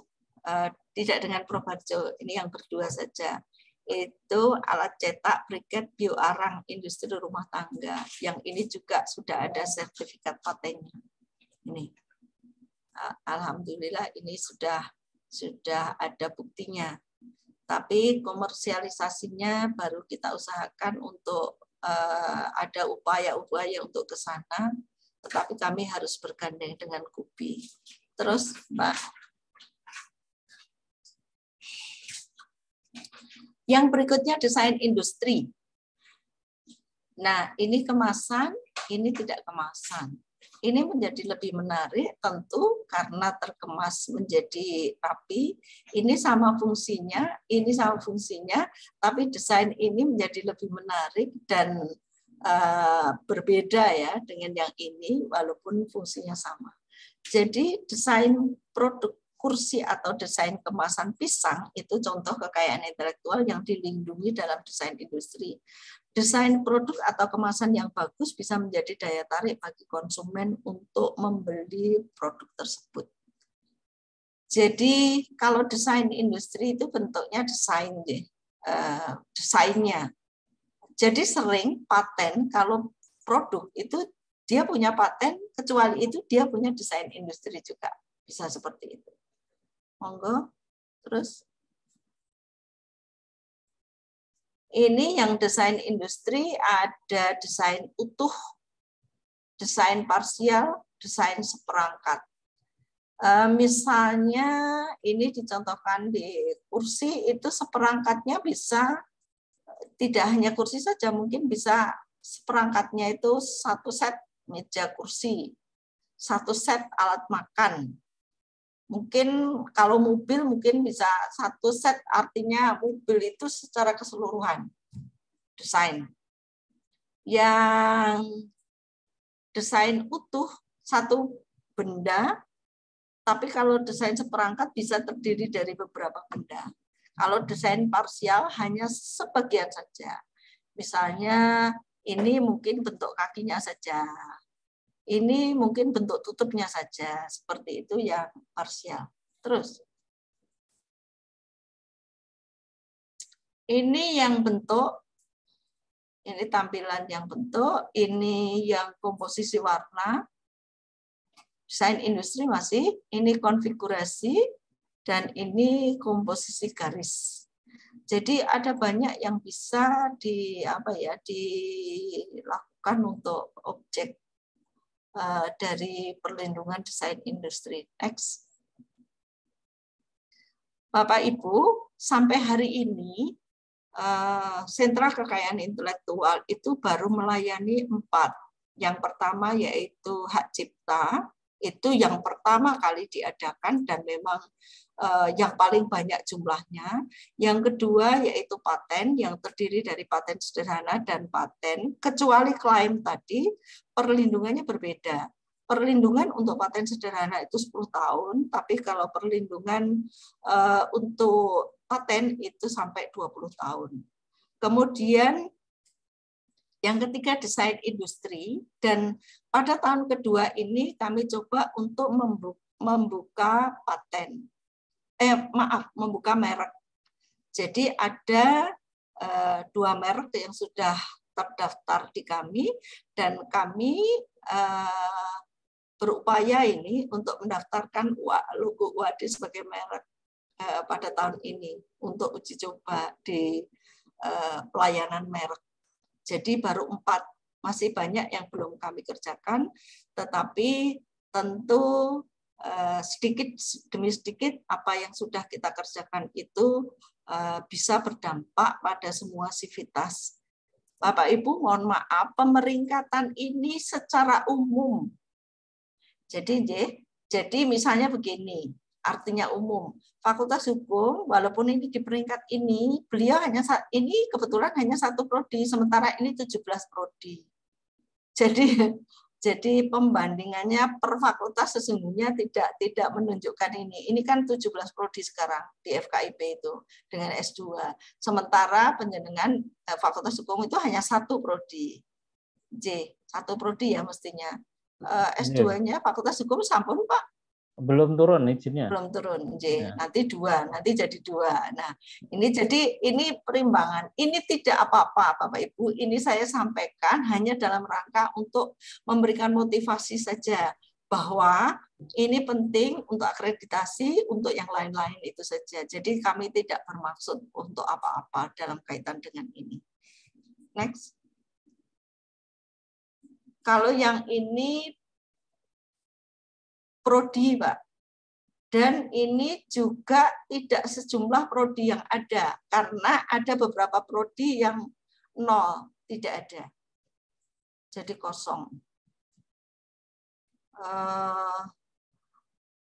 tidak dengan Probarjo, ini yang berdua saja. Itu alat cetak briket bioarang industri rumah tangga. Yang ini juga sudah ada sertifikat patennya. Ini, alhamdulillah ini sudah ada buktinya. Tapi komersialisasinya baru kita usahakan untuk ada upaya-upaya untuk ke sana. Tetapi kami harus bergandeng dengan KUBI. Terus, Mbak. Yang berikutnya desain industri. Nah, ini kemasan, ini tidak kemasan. Ini menjadi lebih menarik tentu karena terkemas menjadi rapi. Ini sama fungsinya, tapi desain ini menjadi lebih menarik dan berbeda ya dengan yang ini, walaupun fungsinya sama. Jadi desain produk kursi atau desain kemasan pisang itu contoh kekayaan intelektual yang dilindungi dalam desain industri. Desain produk atau kemasan yang bagus bisa menjadi daya tarik bagi konsumen untuk membeli produk tersebut. Jadi kalau desain industri itu bentuknya desainnya. Jadi sering paten kalau produk itu dia punya paten, kecuali itu dia punya desain industri juga. Bisa seperti itu. Monggo, terus. Ini yang desain industri, ada desain utuh, desain parsial, desain seperangkat. Misalnya ini dicontohkan di kursi, itu seperangkatnya bisa, tidak hanya kursi saja, mungkin bisa seperangkatnya itu satu set meja kursi, satu set alat makan. Mungkin kalau mobil mungkin bisa satu set, artinya mobil itu secara keseluruhan desain. Yang desain utuh satu benda, tapi kalau desain seperangkat bisa terdiri dari beberapa benda. Kalau desain parsial hanya sebagian saja. Misalnya ini mungkin bentuk kakinya saja. Ini mungkin bentuk tutupnya saja, seperti itu yang parsial. Terus, ini yang bentuk, ini tampilan yang bentuk, ini yang komposisi warna, desain industri masih, ini konfigurasi, dan ini komposisi garis. Jadi ada banyak yang bisa dilakukan untuk objek dari perlindungan desain industri. Next. Bapak Ibu, sampai hari ini sentra kekayaan intelektual itu baru melayani 4. Yang pertama yaitu hak cipta, itu yang pertama kali diadakan dan memang yang paling banyak jumlahnya. Yang kedua yaitu paten yang terdiri dari paten sederhana dan paten, kecuali klaim tadi, perlindungannya berbeda. Perlindungan untuk paten sederhana itu 10 tahun, tapi kalau perlindungan untuk paten itu sampai 20 tahun. Kemudian yang ketiga desain industri, dan pada tahun kedua ini kami coba untuk membuka paten. Membuka merek. Jadi ada 2 merek yang sudah terdaftar di kami, dan kami berupaya ini untuk mendaftarkan logo UAD sebagai merek pada tahun ini untuk uji coba di pelayanan merek. Jadi baru 4, masih banyak yang belum kami kerjakan, tetapi tentu sedikit demi sedikit apa yang sudah kita kerjakan itu bisa berdampak pada semua sivitas. Bapak Ibu, mohon maaf, pemeringkatan ini secara umum. Jadi misalnya begini, artinya umum. Fakultas Hukum, walaupun ini di peringkat ini, beliau ini kebetulan hanya 1 prodi, sementara ini 17 prodi. Jadi pembandingannya per fakultas sesungguhnya tidak menunjukkan ini. Ini kan 17 prodi sekarang di FKIP itu dengan S2. Sementara penjenengan Fakultas Hukum itu hanya 1 prodi. 1 prodi ya mestinya. S2-nya Fakultas Hukum sampun Pak? Belum turun izinnya. Belum turun, nanti 2, nanti jadi 2. Nah, ini perimbangan. Ini tidak apa-apa, Bapak Ibu. Ini saya sampaikan hanya dalam rangka untuk memberikan motivasi saja bahwa ini penting untuk akreditasi, untuk yang lain-lain itu saja. Jadi kami tidak bermaksud untuk apa-apa dalam kaitan dengan ini. Next. Kalau yang ini prodi, Pak. Dan ini juga tidak sejumlah prodi yang ada, karena ada beberapa prodi yang 0, tidak ada. Jadi kosong.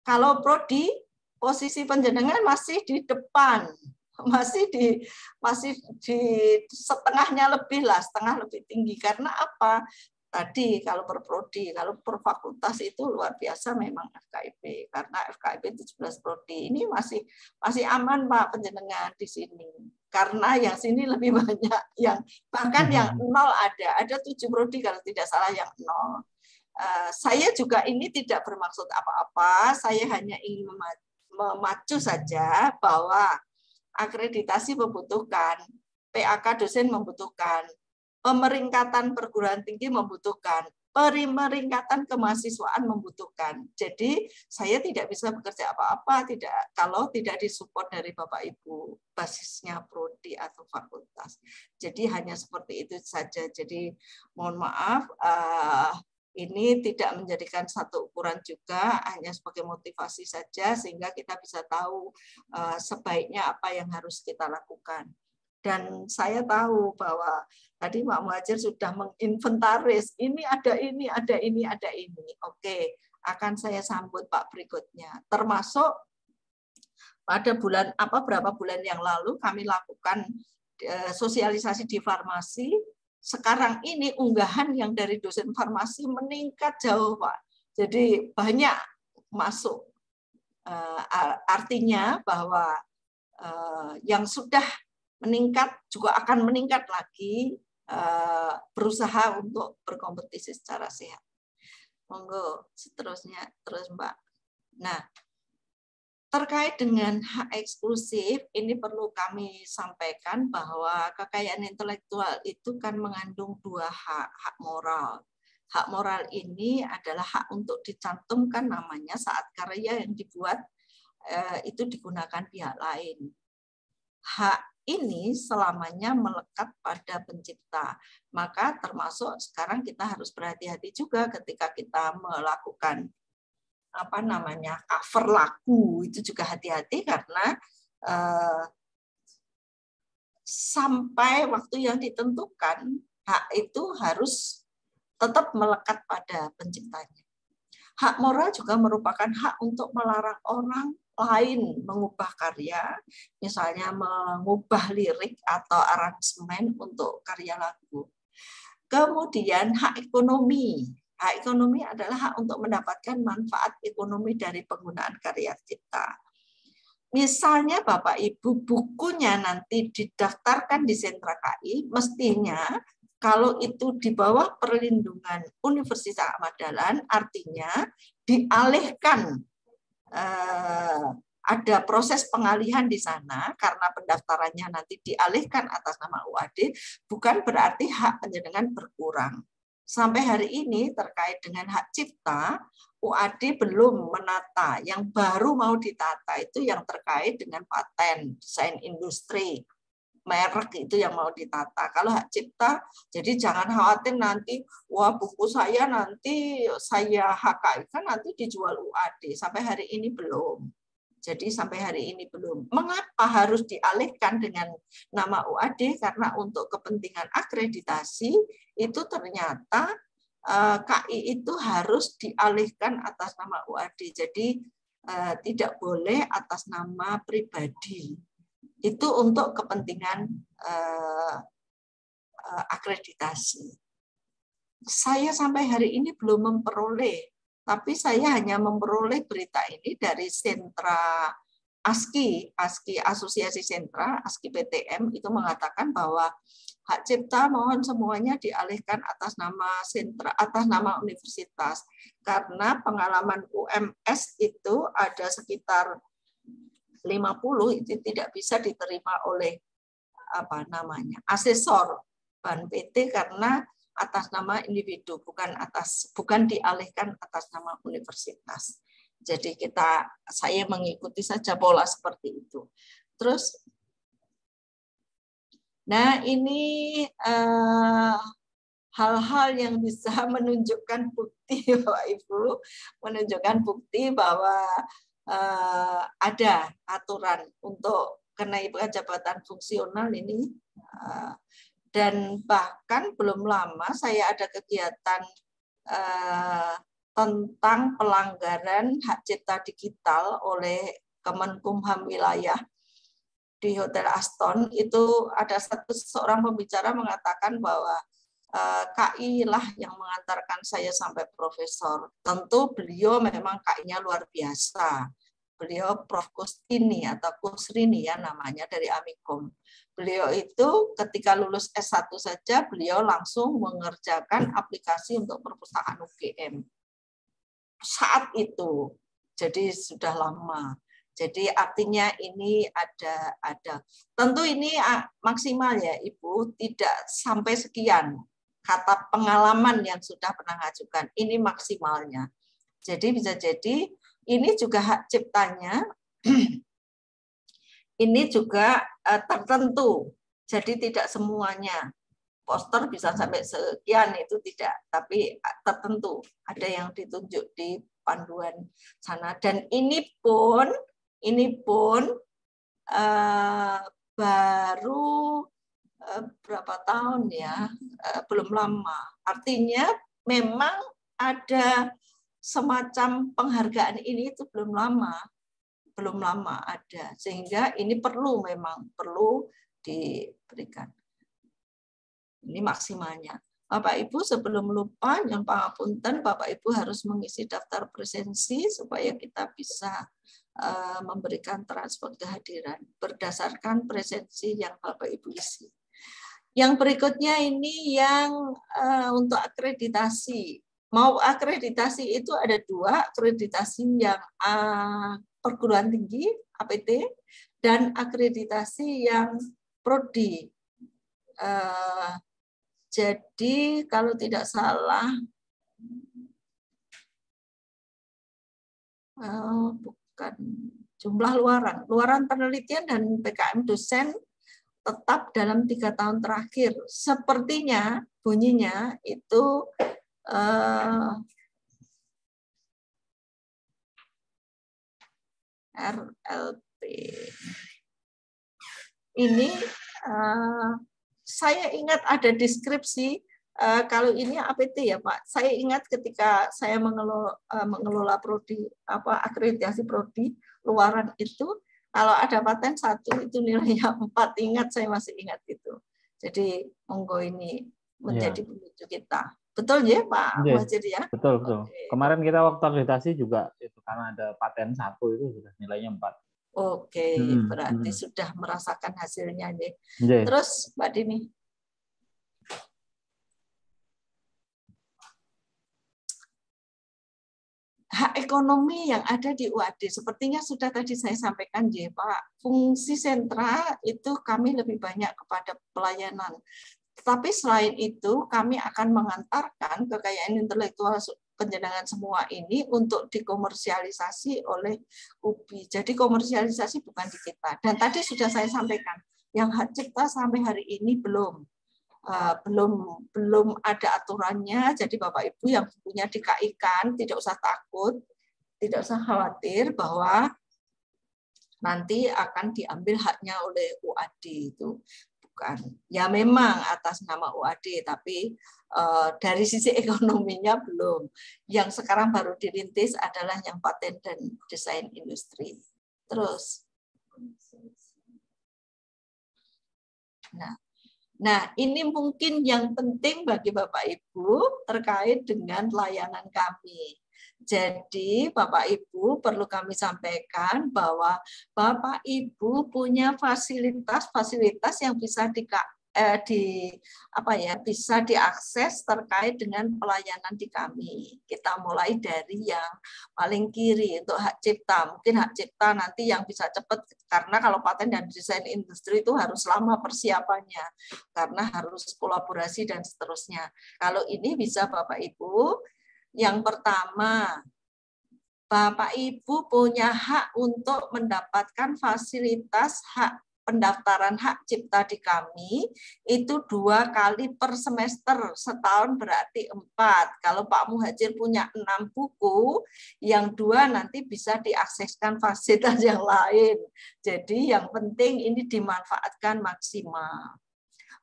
Kalau prodi posisi panjenengan masih di depan, masih di setengahnya lebih lah, setengah lebih tinggi. Karena apa? Tadi kalau per prodi, kalau per fakultas itu luar biasa memang FKIP, karena FKIP 17 prodi ini masih aman Pak panjenengan di sini. Karena yang sini lebih banyak, yang bahkan yang 0 ada 7 prodi kalau tidak salah yang 0. Saya juga ini tidak bermaksud apa-apa, saya hanya ingin memacu saja bahwa akreditasi membutuhkan, PAK dosen membutuhkan, pemeringkatan perguruan tinggi membutuhkan, pemeringkatan kemahasiswaan membutuhkan. Jadi saya tidak bisa bekerja apa-apa kalau tidak disupport dari Bapak Ibu, basisnya prodi atau fakultas. Jadi hanya seperti itu saja. Jadi mohon maaf, ini tidak menjadikan satu ukuran juga, hanya sebagai motivasi saja sehingga kita bisa tahu sebaiknya apa yang harus kita lakukan. Dan saya tahu bahwa tadi Pak Muhadjir sudah menginventaris, ini ada ini, ada ini, ada ini. Oke, akan saya sambut Pak berikutnya. Termasuk pada berapa bulan yang lalu kami lakukan sosialisasi di farmasi. Sekarang ini unggahan yang dari dosen farmasi meningkat jauh, Pak. Jadi banyak masuk. Artinya bahwa yang sudah meningkat juga akan meningkat lagi, berusaha untuk berkompetisi secara sehat. Monggo seterusnya terus Mbak. Nah, terkait dengan hak eksklusif, ini perlu kami sampaikan bahwa kekayaan intelektual itu kan mengandung 2 hak, hak moral. Hak moral ini adalah hak untuk dicantumkan namanya saat karya yang dibuat itu digunakan pihak lain. Hak ini selamanya melekat pada pencipta. Maka termasuk sekarang kita harus berhati-hati juga ketika kita melakukan cover lagu, itu juga hati-hati karena sampai waktu yang ditentukan hak itu harus tetap melekat pada penciptanya. Hak moral juga merupakan hak untuk melarang orang lain mengubah karya, misalnya mengubah lirik atau aransemen untuk karya lagu. Kemudian hak ekonomi. Hak ekonomi adalah hak untuk mendapatkan manfaat ekonomi dari penggunaan karya cipta. Misalnya Bapak Ibu bukunya nanti didaftarkan di Sentra KI, mestinya kalau itu di bawah perlindungan Universitas Ahmad Dahlan, artinya dialihkan, ada proses pengalihan di sana karena pendaftarannya nanti dialihkan atas nama UAD, bukan berarti hak panjenengan berkurang. Sampai hari ini terkait dengan hak cipta, UAD belum menata. Yang baru mau ditata itu yang terkait dengan paten, desain industri, merek itu yang mau ditata. Kalau hak cipta, jadi jangan khawatir nanti, wah buku saya nanti saya HKI kan nanti dijual UAD. Sampai hari ini belum. Jadi sampai hari ini belum. Mengapa harus dialihkan dengan nama UAD? Karena untuk kepentingan akreditasi itu ternyata KI itu harus dialihkan atas nama UAD. Jadi tidak boleh atas nama pribadi. Itu untuk kepentingan akreditasi. Saya sampai hari ini belum memperoleh, tapi saya hanya memperoleh berita ini dari sentra ASKI Asosiasi Sentra, ASKI PTM itu mengatakan bahwa hak cipta mohon semuanya dialihkan atas nama sentra, atas nama universitas, karena pengalaman UMS itu ada sekitar 50 itu tidak bisa diterima oleh asesor BAN PT karena atas nama individu, bukan dialihkan atas nama universitas. Jadi saya mengikuti saja pola seperti itu. Terus, nah ini hal-hal yang bisa menunjukkan bukti, Bapak Ibu, menunjukkan bukti bahwa ada aturan untuk kenaikan jabatan fungsional ini. Dan bahkan belum lama saya ada kegiatan tentang pelanggaran hak cipta digital oleh Kemenkumham wilayah di Hotel Aston. Itu ada seorang pembicara mengatakan bahwa KI lah yang mengantarkan saya sampai profesor. Tentu beliau memang KI-nya luar biasa. Beliau Prof. Kustini atau Kusrini ya namanya, dari Amikom. Beliau itu ketika lulus S1 saja beliau langsung mengerjakan aplikasi untuk perpustakaan UGM. Saat itu, jadi sudah lama. Jadi artinya ini ada. Tentu ini maksimal ya Ibu, tidak sampai sekian kata pengalaman yang sudah pernah ngajukan. Ini maksimalnya. Jadi bisa jadi ini juga hak ciptanya ini juga tertentu. Jadi tidak semuanya. Poster bisa sampai sekian itu tidak, tapi tertentu. Ada yang ditunjuk di panduan sana. Dan ini pun baru berapa tahun ya, belum lama. Artinya memang ada semacam penghargaan ini itu belum lama ada, sehingga ini memang perlu diberikan. Ini maksimalnya. Bapak Ibu sebelum lupa, yang pangapunten, Bapak Ibu harus mengisi daftar presensi supaya kita bisa memberikan transport kehadiran berdasarkan presensi yang Bapak Ibu isi. Yang berikutnya ini yang untuk akreditasi. Mau akreditasi itu ada 2, akreditasi yang perguruan tinggi, APT, dan akreditasi yang prodi. Jadi kalau tidak salah, bukan jumlah luaran penelitian dan PKM dosen tetap dalam 3 tahun terakhir. Sepertinya bunyinya itu RLP. Ini saya ingat ada deskripsi, kalau ini APT ya Pak. Saya ingat ketika saya mengelola prodi akreditasi prodi luaran itu, kalau ada paten 1 itu nilainya 4, ingat, saya masih ingat itu. Jadi monggo ini menjadi penunjuk kita. Betul ya Pak Wajir ya? Betul. Oke. Kemarin kita waktu akreditasi juga itu karena ada paten 1 itu sudah nilainya 4. Oke, berarti sudah merasakan hasilnya nih. Terus Mbak Dini. Hak ekonomi yang ada di UAD, sepertinya sudah tadi saya sampaikan ya Pak, fungsi sentra itu kami lebih banyak kepada pelayanan. Tetapi selain itu, kami akan mengantarkan kekayaan intelektual penjenengan semua ini untuk dikomersialisasi oleh UBI. Jadi komersialisasi bukan di kita. Dan tadi sudah saya sampaikan, yang hak cipta sampai hari ini belum ada aturannya. Jadi Bapak Ibu yang punya di KI-kan tidak usah takut, tidak usah khawatir bahwa nanti akan diambil haknya oleh UAD itu. Bukan. Ya memang atas nama UAD, tapi dari sisi ekonominya belum. Yang sekarang baru dirintis adalah yang paten dan desain industri. Terus, nah ini mungkin yang penting bagi Bapak Ibu terkait dengan layanan kami. Jadi Bapak Ibu perlu kami sampaikan bahwa Bapak Ibu punya fasilitas yang bisa bisa diakses terkait dengan pelayanan di kami. Kita mulai dari yang paling kiri untuk hak cipta. Mungkin hak cipta nanti yang bisa cepat, karena kalau paten dan desain industri itu harus lama persiapannya karena harus kolaborasi dan seterusnya. Kalau ini bisa Bapak Ibu, yang pertama, Bapak Ibu punya hak untuk mendapatkan fasilitas hak pendaftaran hak cipta di kami itu 2 kali per semester, setahun berarti 4. Kalau Pak Muhajir punya 6 buku, yang 2 nanti bisa diakseskan fasilitas yang lain. Jadi yang penting ini dimanfaatkan maksimal.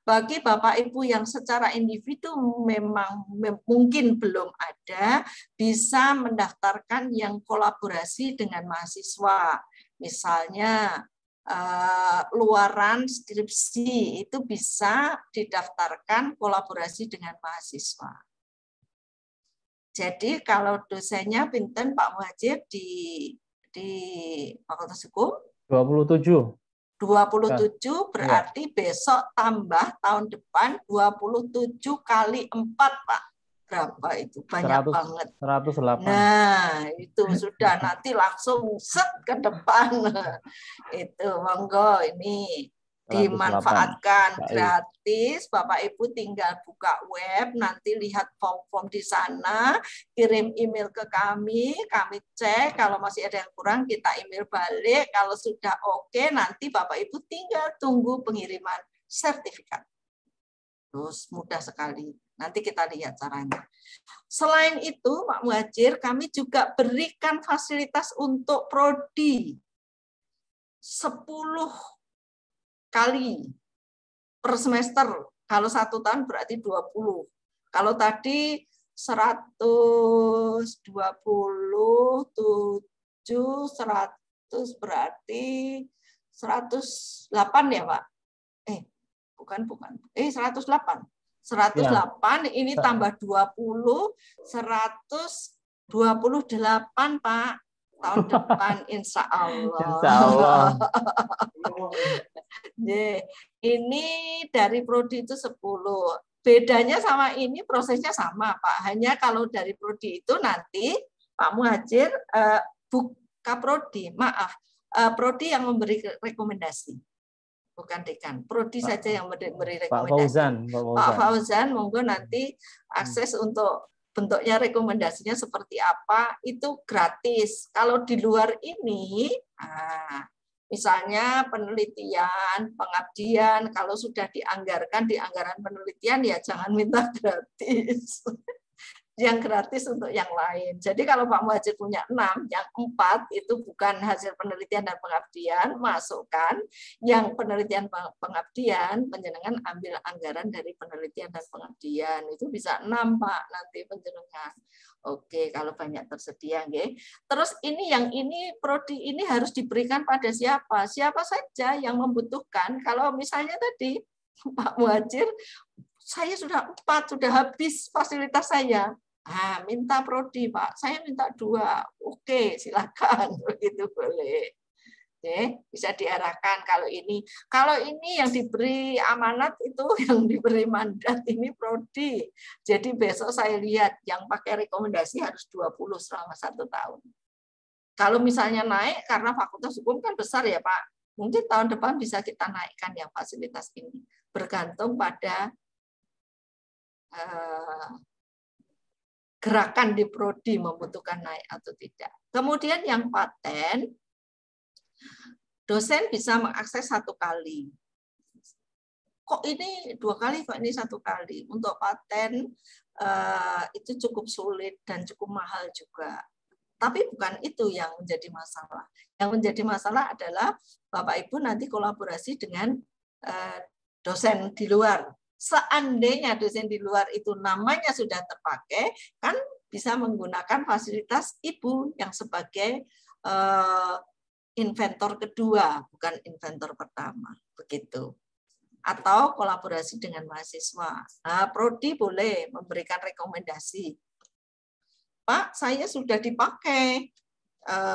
bagi Bapak Ibu yang secara individu memang mungkin belum ada, bisa mendaftarkan yang kolaborasi dengan mahasiswa. Misalnya luaran skripsi itu bisa didaftarkan kolaborasi dengan mahasiswa. Jadi kalau dosennya pinten Pak Muhajir di Fakultas Hukum? 27. 27 berarti besok tambah tahun depan 27 kali 4, Pak. Berapa itu? Banyak 100, banget. 108. Nah, itu sudah nanti langsung set ke depan. Itu monggo ini 108. dimanfaatkan Baik. gratis. Bapak Ibu tinggal buka web, nanti lihat form-form di sana, kirim email ke kami cek, kalau masih ada yang kurang kita email balik, kalau sudah oke nanti Bapak Ibu tinggal tunggu pengiriman sertifikat. Terus mudah sekali. Nanti kita lihat caranya. Selain itu, Pak Muhajir, kami juga berikan fasilitas untuk prodi 10 kali per semester. Kalau 1 tahun berarti 20. Kalau tadi 120, 100 berarti 108 ya, Pak? Bukan. 108. 108 ya. Ini tambah 20, 128, Pak. Tahun depan insya Allah. Insya Allah. Ini dari prodi itu 10. Bedanya sama ini prosesnya sama, Pak. Hanya kalau dari prodi itu nanti Pak Muhajir buka prodi, prodi yang memberi rekomendasi. Bukan dekan, prodi saja yang memberi rekomendasi. Pak Fauzan, monggo nanti akses untuk bentuknya rekomendasinya seperti apa, itu gratis. Kalau di luar ini, misalnya penelitian, pengabdian, kalau sudah dianggarkan di anggaran penelitian, ya jangan minta gratis. Yang gratis untuk yang lain. Jadi kalau Pak Muhajir punya 6, yang 4 itu bukan hasil penelitian dan pengabdian, masukkan. Yang penelitian pengabdian, penjenengan ambil anggaran dari penelitian dan pengabdian. Itu bisa 6, Pak, nanti penjenengan. Oke, kalau banyak tersedia. Okay. Terus ini prodi ini harus diberikan pada siapa? Siapa saja yang membutuhkan. Kalau misalnya tadi Pak Muhajir, saya sudah 4, sudah habis fasilitas saya. Minta prodi, Pak. Saya minta 2. Oke, silakan. Begitu boleh. Oke, bisa diarahkan kalau ini. Kalau ini yang diberi amanat itu, yang diberi mandat ini prodi. Jadi besok saya lihat yang pakai rekomendasi harus 20 selama 1 tahun. Kalau misalnya naik, karena Fakultas Hukum kan besar ya, Pak. Mungkin tahun depan bisa kita naikkan yang fasilitas ini. Bergantung pada gerakan di prodi membutuhkan naik atau tidak. Kemudian yang paten, dosen bisa mengakses 1 kali. Kok ini 2 kali, kok ini 1 kali? Untuk paten itu cukup sulit dan cukup mahal juga. Tapi bukan itu yang menjadi masalah. Yang menjadi masalah adalah Bapak Ibu nanti kolaborasi dengan dosen di luar. Seandainya dosen di luar itu namanya sudah terpakai, kan bisa menggunakan fasilitas Ibu yang sebagai inventor kedua, bukan inventor pertama. Begitu. Atau kolaborasi dengan mahasiswa. Prodi boleh memberikan rekomendasi. Pak, saya sudah dipakai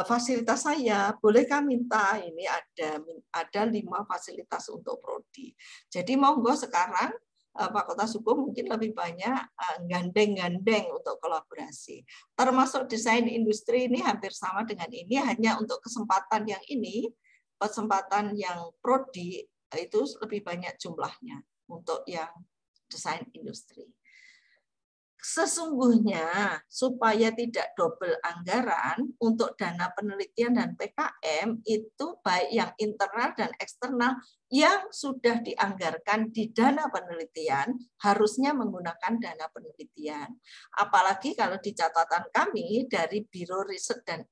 fasilitas saya, bolehkah minta? Ini ada 5 fasilitas untuk prodi. Jadi monggo sekarang Fakultas Hukum mungkin lebih banyak gandeng-gandeng untuk kolaborasi. Termasuk desain industri ini hampir sama dengan ini, hanya untuk kesempatan yang ini, kesempatan yang prodi itu lebih banyak jumlahnya untuk yang desain industri. Sesungguhnya supaya tidak double anggaran untuk dana penelitian dan PKM itu baik yang internal dan eksternal yang sudah dianggarkan di dana penelitian harusnya menggunakan dana penelitian. Apalagi kalau di catatan kami dari Biro Riset dan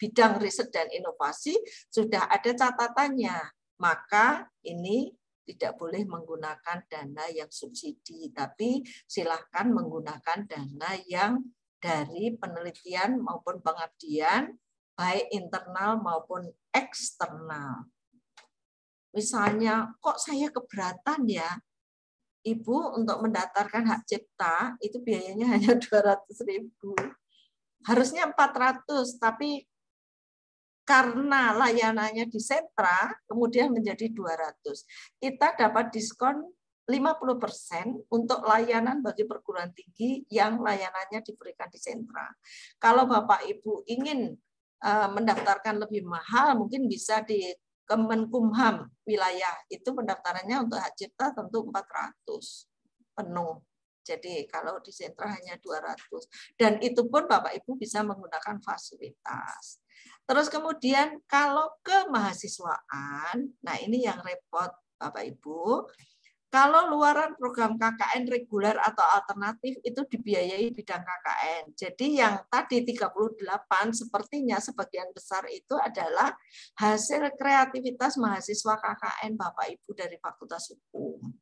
Bidang Riset dan Inovasi sudah ada catatannya. Maka ini tidak boleh menggunakan dana yang subsidi, tapi silahkan menggunakan dana yang dari penelitian maupun pengabdian, baik internal maupun eksternal. Misalnya, kok saya keberatan ya, Ibu untuk mendaftarkan hak cipta, itu biayanya hanya 200.000. Harusnya 400, tapi karena layanannya di sentra, kemudian menjadi 200. Kita dapat diskon 50% untuk layanan bagi perguruan tinggi yang layanannya diberikan di sentra. Kalau Bapak Ibu ingin mendaftarkan lebih mahal, mungkin bisa di Kemenkumham wilayah. Itu pendaftarannya untuk hak cipta tentu 400 penuh. Jadi kalau di sentra hanya 200. Dan itu pun Bapak Ibu bisa menggunakan fasilitas. Terus kemudian kalau kemahasiswaan, nah ini yang repot Bapak Ibu, kalau luaran program KKN reguler atau alternatif itu dibiayai bidang KKN. Jadi yang tadi 38 sepertinya sebagian besar itu adalah hasil kreativitas mahasiswa KKN Bapak Ibu dari Fakultas Hukum.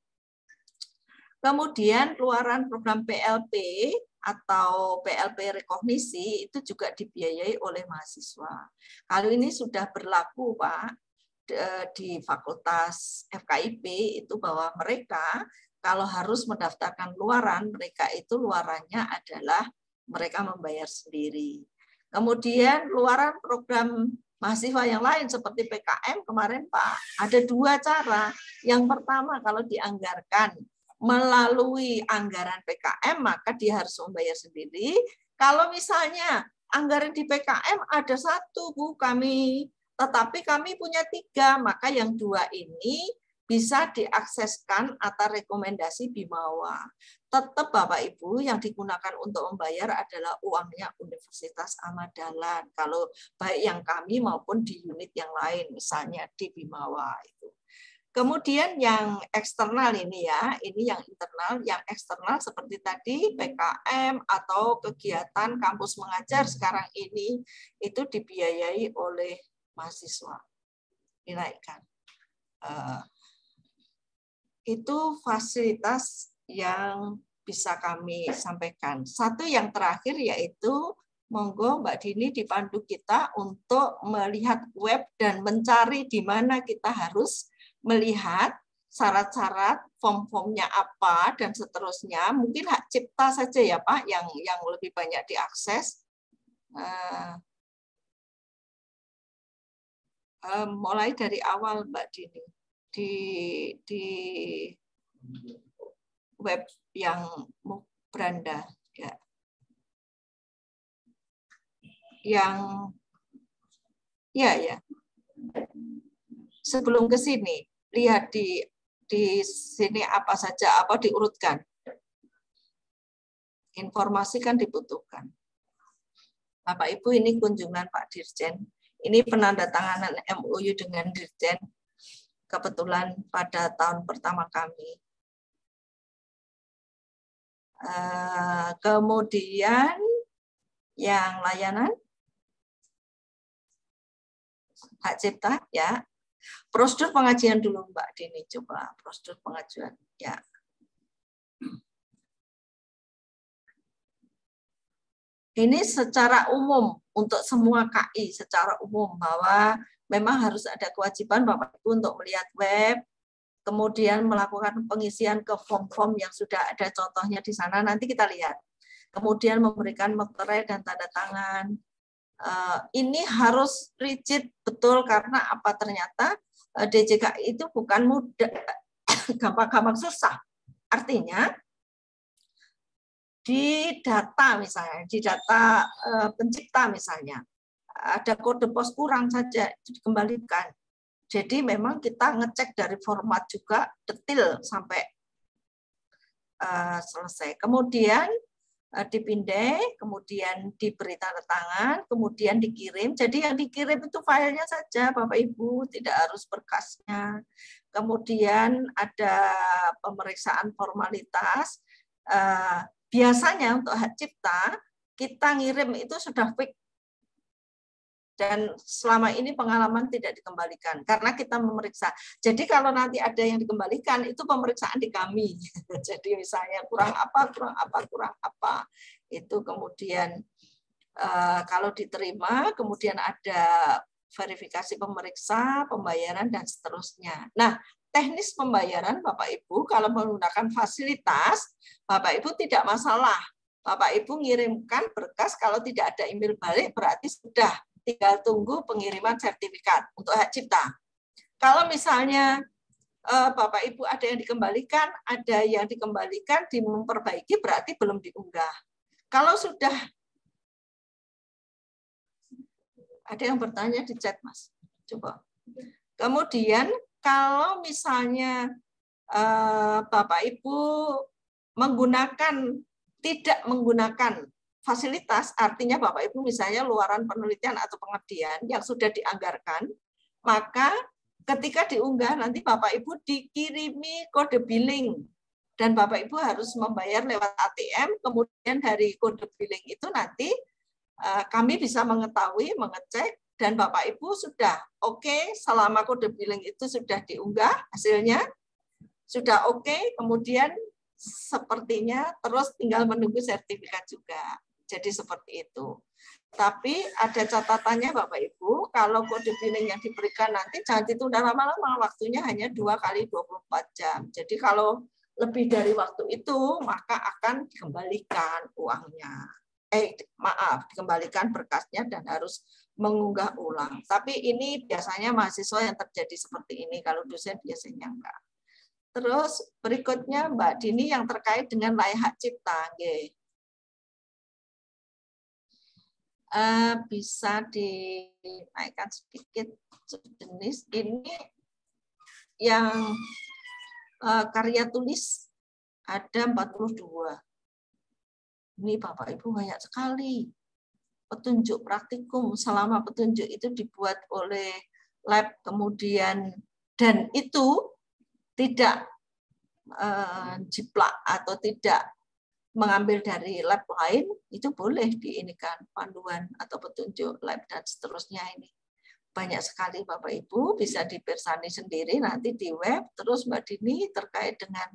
Kemudian luaran program PLP atau PLP rekognisi itu juga dibiayai oleh mahasiswa. Kalau ini sudah berlaku Pak di Fakultas FKIP itu bahwa mereka kalau harus mendaftarkan luaran, mereka itu luarannya adalah mereka membayar sendiri. Kemudian luaran program mahasiswa yang lain seperti PKM kemarin Pak, ada 2 cara. Yang pertama kalau dianggarkan melalui anggaran PKM, maka dia harus membayar sendiri. Kalau misalnya anggaran di PKM ada 1, Bu, tetapi kami punya 3, maka yang 2 ini bisa diakseskan atas rekomendasi BIMAWA. Tetap Bapak Ibu yang digunakan untuk membayar adalah uangnya Universitas Ahmad Dahlan. Kalau baik yang kami maupun di unit yang lain, misalnya di BIMAWA itu. Kemudian yang eksternal ini ya, ini yang internal, yang eksternal seperti tadi PKM atau kegiatan kampus mengajar sekarang ini itu dibiayai oleh mahasiswa. Dinaikkan. Itu fasilitas yang bisa kami sampaikan. Satu yang terakhir yaitu monggo Mbak Dini dipandu kita untuk melihat web dan mencari di mana kita harus melihat syarat-syarat, form-formnya apa, dan seterusnya. Mungkin hak cipta saja ya Pak, yang lebih banyak diakses. Mulai dari awal Mbak Dini. Di web yang beranda. Ya. Yang, ya. Sebelum ke sini, lihat di sini apa saja, apa diurutkan. Informasi kan dibutuhkan. Bapak Ibu, ini kunjungan Pak Dirjen. Ini penandatanganan MOU dengan Dirjen. Kebetulan pada tahun pertama kami. Kemudian yang layanan hak cipta ya. Prosedur pengajuan dulu Mbak Dini, coba prosedur pengajuan ya. Ini secara umum untuk semua KI secara umum bahwa memang harus ada kewajiban Bapak Ibu untuk melihat web, kemudian melakukan pengisian ke form-form yang sudah ada contohnya di sana, nanti kita lihat. Kemudian memberikan materai dan tanda tangan. Ini harus rigid betul karena apa ternyata DJKI itu bukan mudah, gampang-gampang susah. Artinya di data misalnya, di data pencipta misalnya, ada kode pos kurang saja dikembalikan. Jadi memang kita ngecek dari format juga detail sampai selesai. Kemudian dipindai, kemudian diberi tanda tangan, kemudian dikirim. Jadi yang dikirim itu filenya saja, Bapak Ibu, tidak harus berkasnya. Kemudian ada pemeriksaan formalitas. Biasanya untuk hak cipta, kita ngirim itu sudah fix. dan selama ini pengalaman tidak dikembalikan karena kita memeriksa. Jadi kalau nanti ada yang dikembalikan itu pemeriksaan di kami. Jadi misalnya kurang apa itu kemudian kalau diterima kemudian ada verifikasi pemeriksa, pembayaran dan seterusnya. Nah, teknis pembayaran Bapak Ibu kalau menggunakan fasilitas Bapak Ibu tidak masalah. Bapak Ibu ngirimkan berkas kalau tidak ada email balik berarti sudah. Tinggal tunggu pengiriman sertifikat untuk hak cipta. Kalau misalnya Bapak Ibu ada yang dikembalikan, memperbaiki berarti belum diunggah. Kalau sudah ada yang bertanya di chat, Mas. Coba. Kemudian kalau misalnya Bapak Ibu tidak menggunakan fasilitas, artinya Bapak Ibu misalnya luaran penelitian atau pengabdian yang sudah dianggarkan, maka ketika diunggah nanti Bapak Ibu dikirimi kode billing dan Bapak Ibu harus membayar lewat ATM, kemudian dari kode billing itu nanti kami bisa mengetahui, mengecek, dan Bapak Ibu sudah oke selama kode billing itu sudah diunggah hasilnya, sudah oke, kemudian sepertinya terus tinggal menunggu sertifikat juga. Jadi seperti itu. Tapi ada catatannya Bapak Ibu, kalau kode billing yang diberikan nanti jangan ditunda lama-lama, waktunya hanya 2 kali 24 jam. Jadi kalau lebih dari waktu itu, maka akan dikembalikan uangnya. Dikembalikan berkasnya dan harus mengunggah ulang. Tapi ini biasanya mahasiswa yang terjadi seperti ini, kalau dosen biasanya enggak. Terus berikutnya Mbak Dini yang terkait dengan layak hak cipta. Bisa dinaikkan sedikit jenis ini yang karya tulis ada 42. Ini Bapak Ibu banyak sekali. Petunjuk praktikum selama petunjuk itu dibuat oleh lab kemudian dan itu tidak jiplak atau tidak mengambil dari lab lain, itu boleh diinikan panduan atau petunjuk lab dan seterusnya ini. Banyak sekali Bapak Ibu, bisa dipersani sendiri nanti di web. Terus Mbak Dini terkait dengan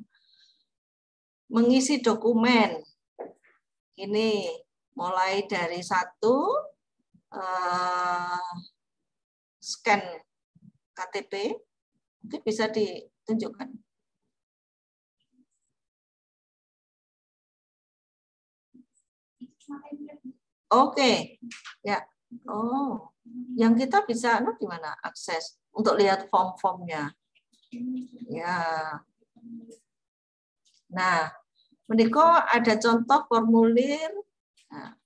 mengisi dokumen. Ini mulai dari scan KTP, mungkin bisa ditunjukkan. Oke, ya. Oh, yang kita bisa gimana akses untuk lihat form-formnya? Ya. Nah, menika ada contoh formulir. Nah,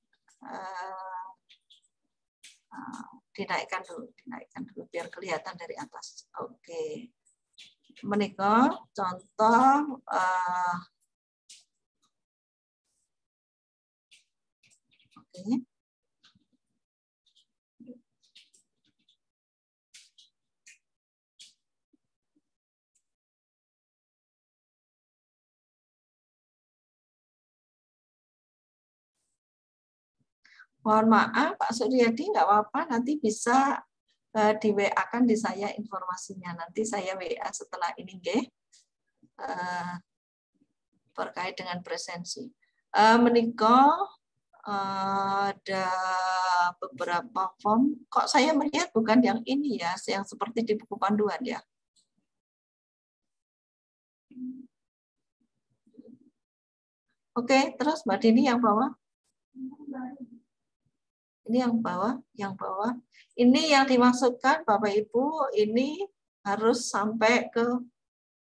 dinaikkan dulu biar kelihatan dari atas. Oke. Menika contoh oke. Mohon maaf Pak Suryadi, nggak apa-apa, nanti bisa di WA-kan di saya informasinya. Nanti saya WA setelah ini, terkait dengan presensi. Menikah ada beberapa form. Kok saya melihat bukan yang ini ya, yang seperti di buku panduan ya. Oke, terus Mbak Dini yang bawah. Ini yang bawah, Ini yang dimaksudkan Bapak Ibu, ini harus sampai ke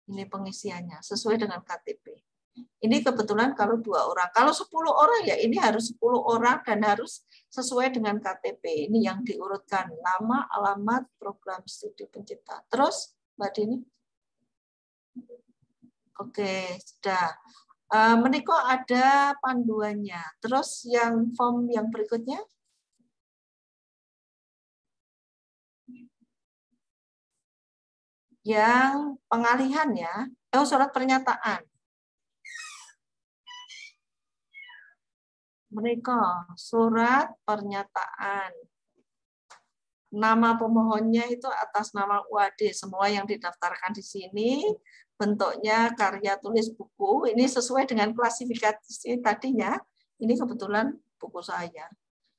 ini pengisiannya sesuai dengan KTP. Ini kebetulan kalau 2 orang. Kalau 10 orang ya ini harus 10 orang dan harus sesuai dengan KTP. Ini yang diurutkan nama, alamat, program studi pencipta. Terus Mbak Dini? Oke, sudah. Menika ada panduannya. Terus yang form yang berikutnya? Yang pengalihan ya, surat pernyataan. Mereka surat pernyataan. Nama pemohonnya itu atas nama UAD. Semua yang didaftarkan di sini bentuknya karya tulis buku. Ini sesuai dengan klasifikasi tadinya. Ini kebetulan buku saya.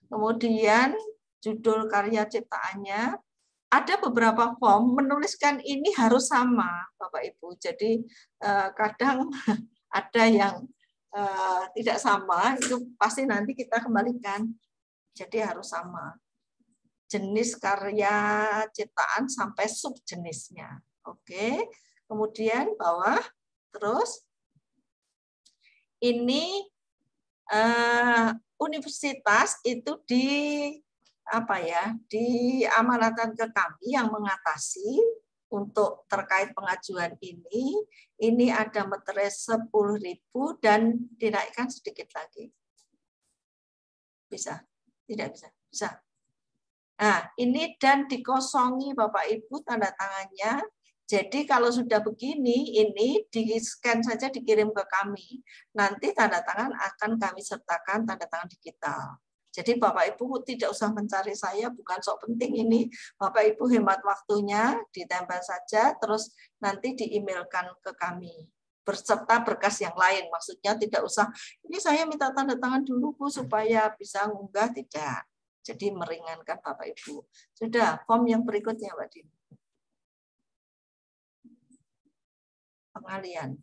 Kemudian judul karya ciptaannya. Ada beberapa form menuliskan ini harus sama, Bapak Ibu. Jadi kadang ada yang tidak sama, itu pasti nanti kita kembalikan. Jadi harus sama. Jenis karya ciptaan sampai subjenisnya. Oke. Kemudian bawah terus ini universitas itu diamanatkan ke kami yang mengatasi untuk terkait pengajuan ini. Ini ada materai 10.000 dan dinaikkan sedikit lagi. Bisa? Tidak bisa? Bisa. Nah, ini dan dikosongi Bapak Ibu tanda tangannya. Jadi kalau sudah begini, ini di-scan saja dikirim ke kami. Nanti tanda tangan akan kami sertakan tanda tangan digital. Jadi Bapak Ibu tidak usah mencari saya, bukan sok penting ini. Bapak Ibu hemat waktunya, ditempel saja, terus nanti di-emailkan ke kami. Berserta berkas yang lain, maksudnya tidak usah, ini saya minta tanda tangan dulu Bu, supaya bisa ngunggah, tidak. Jadi meringankan Bapak Ibu. Sudah, form yang berikutnya Mbak Dini. Pengalihan.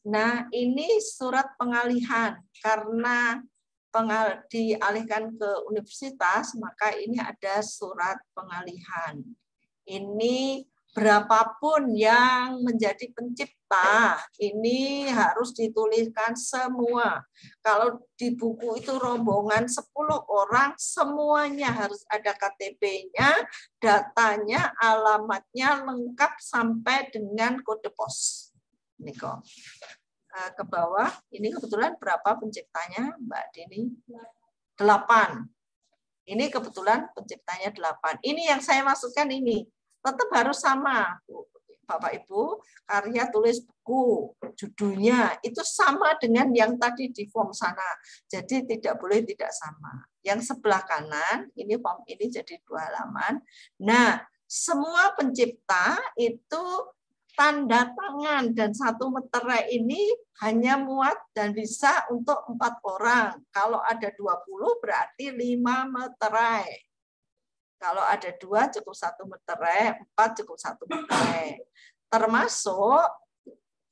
Nah, ini surat pengalihan. Karena dialihkan ke universitas, maka ini ada surat pengalihan. Ini berapapun yang menjadi pencipta, ini harus dituliskan semua. Kalau di buku itu rombongan 10 orang, semuanya harus ada KTP-nya, datanya, alamatnya lengkap sampai dengan kode pos. Ini kok. Ke bawah, ini kebetulan berapa penciptanya, Mbak Dini? 8. Ini kebetulan penciptanya 8. Ini yang saya maksudkan ini. Tetap harus sama, Bapak Ibu, karya tulis buku, judulnya itu sama dengan yang tadi di form sana. Jadi tidak boleh tidak sama. Yang sebelah kanan, ini form ini jadi 2 halaman. Nah, semua pencipta itu tanda tangan dan 1 meterai ini hanya muat dan bisa untuk 4 orang. Kalau ada 20 berarti 5 meterai. Kalau ada 2 cukup 1 meterai, 4 cukup 1 meterai. Termasuk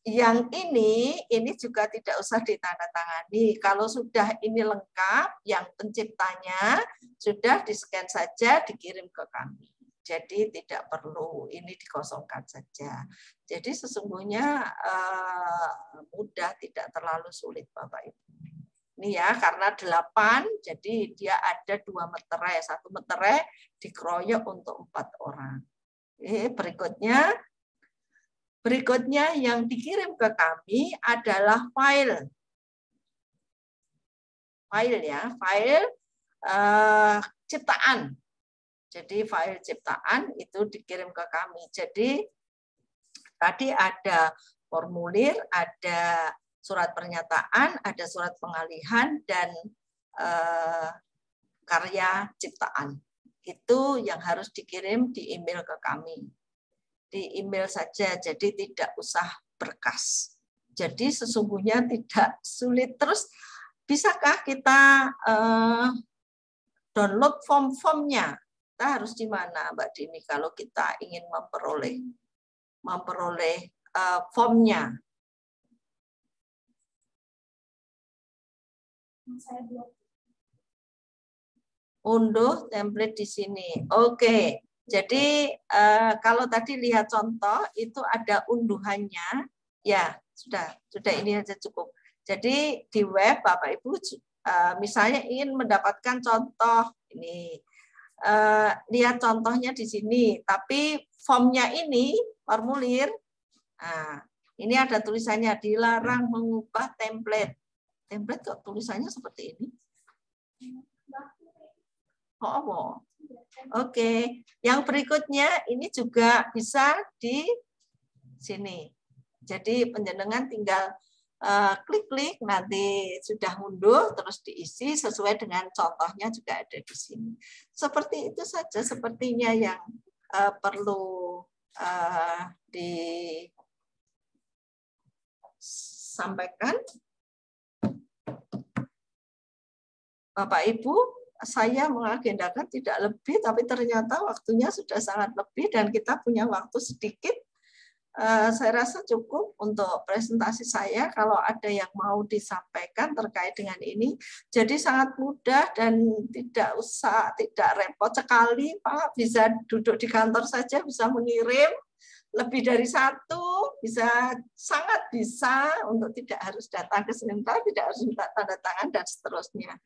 yang ini juga tidak usah ditandatangani. Kalau sudah ini lengkap, yang penciptanya sudah di-scan saja, dikirim ke kami. Jadi tidak perlu ini dikosongkan saja. Jadi sesungguhnya mudah, tidak terlalu sulit Bapak Ibu. Ini ya, karena 8, jadi dia ada 2 meterai. 1 meterai dikeroyok untuk 4 orang. Berikutnya yang dikirim ke kami adalah file. File ya, file ciptaan. Jadi file ciptaan itu dikirim ke kami. Jadi tadi ada formulir, ada surat pernyataan, ada surat pengalihan, dan karya ciptaan. Itu yang harus dikirim di email ke kami. Di email saja, jadi tidak usah berkas. Jadi sesungguhnya tidak sulit. Terus bisakah kita download form-formnya? Kita harus di mana, Mbak Dini, kalau kita ingin memperoleh formnya? Unduh template di sini. Oke. Jadi kalau tadi lihat contoh itu ada unduhannya, ya sudah ini aja cukup. Jadi di web Bapak Ibu misalnya ingin mendapatkan contoh ini, lihat contohnya di sini. Tapi formnya ini formulir, nah, ini ada tulisannya dilarang mengubah template. Template kok tulisannya seperti ini? Oh. Oke. Yang berikutnya ini juga bisa di sini. Jadi penjenengan tinggal klik-klik nanti sudah mundur terus diisi sesuai dengan contohnya juga ada di sini. Seperti itu saja sepertinya yang perlu disampaikan. Bapak Ibu, saya mengagendakan tidak lebih, tapi ternyata waktunya sudah sangat lebih dan kita punya waktu sedikit. Saya rasa cukup untuk presentasi saya. Kalau ada yang mau disampaikan terkait dengan ini, jadi sangat mudah dan tidak repot sekali, Pak. Bisa duduk di kantor saja, bisa mengirim lebih dari satu, sangat bisa untuk tidak harus datang ke semintar, tidak harus minta tanda tangan dan seterusnya.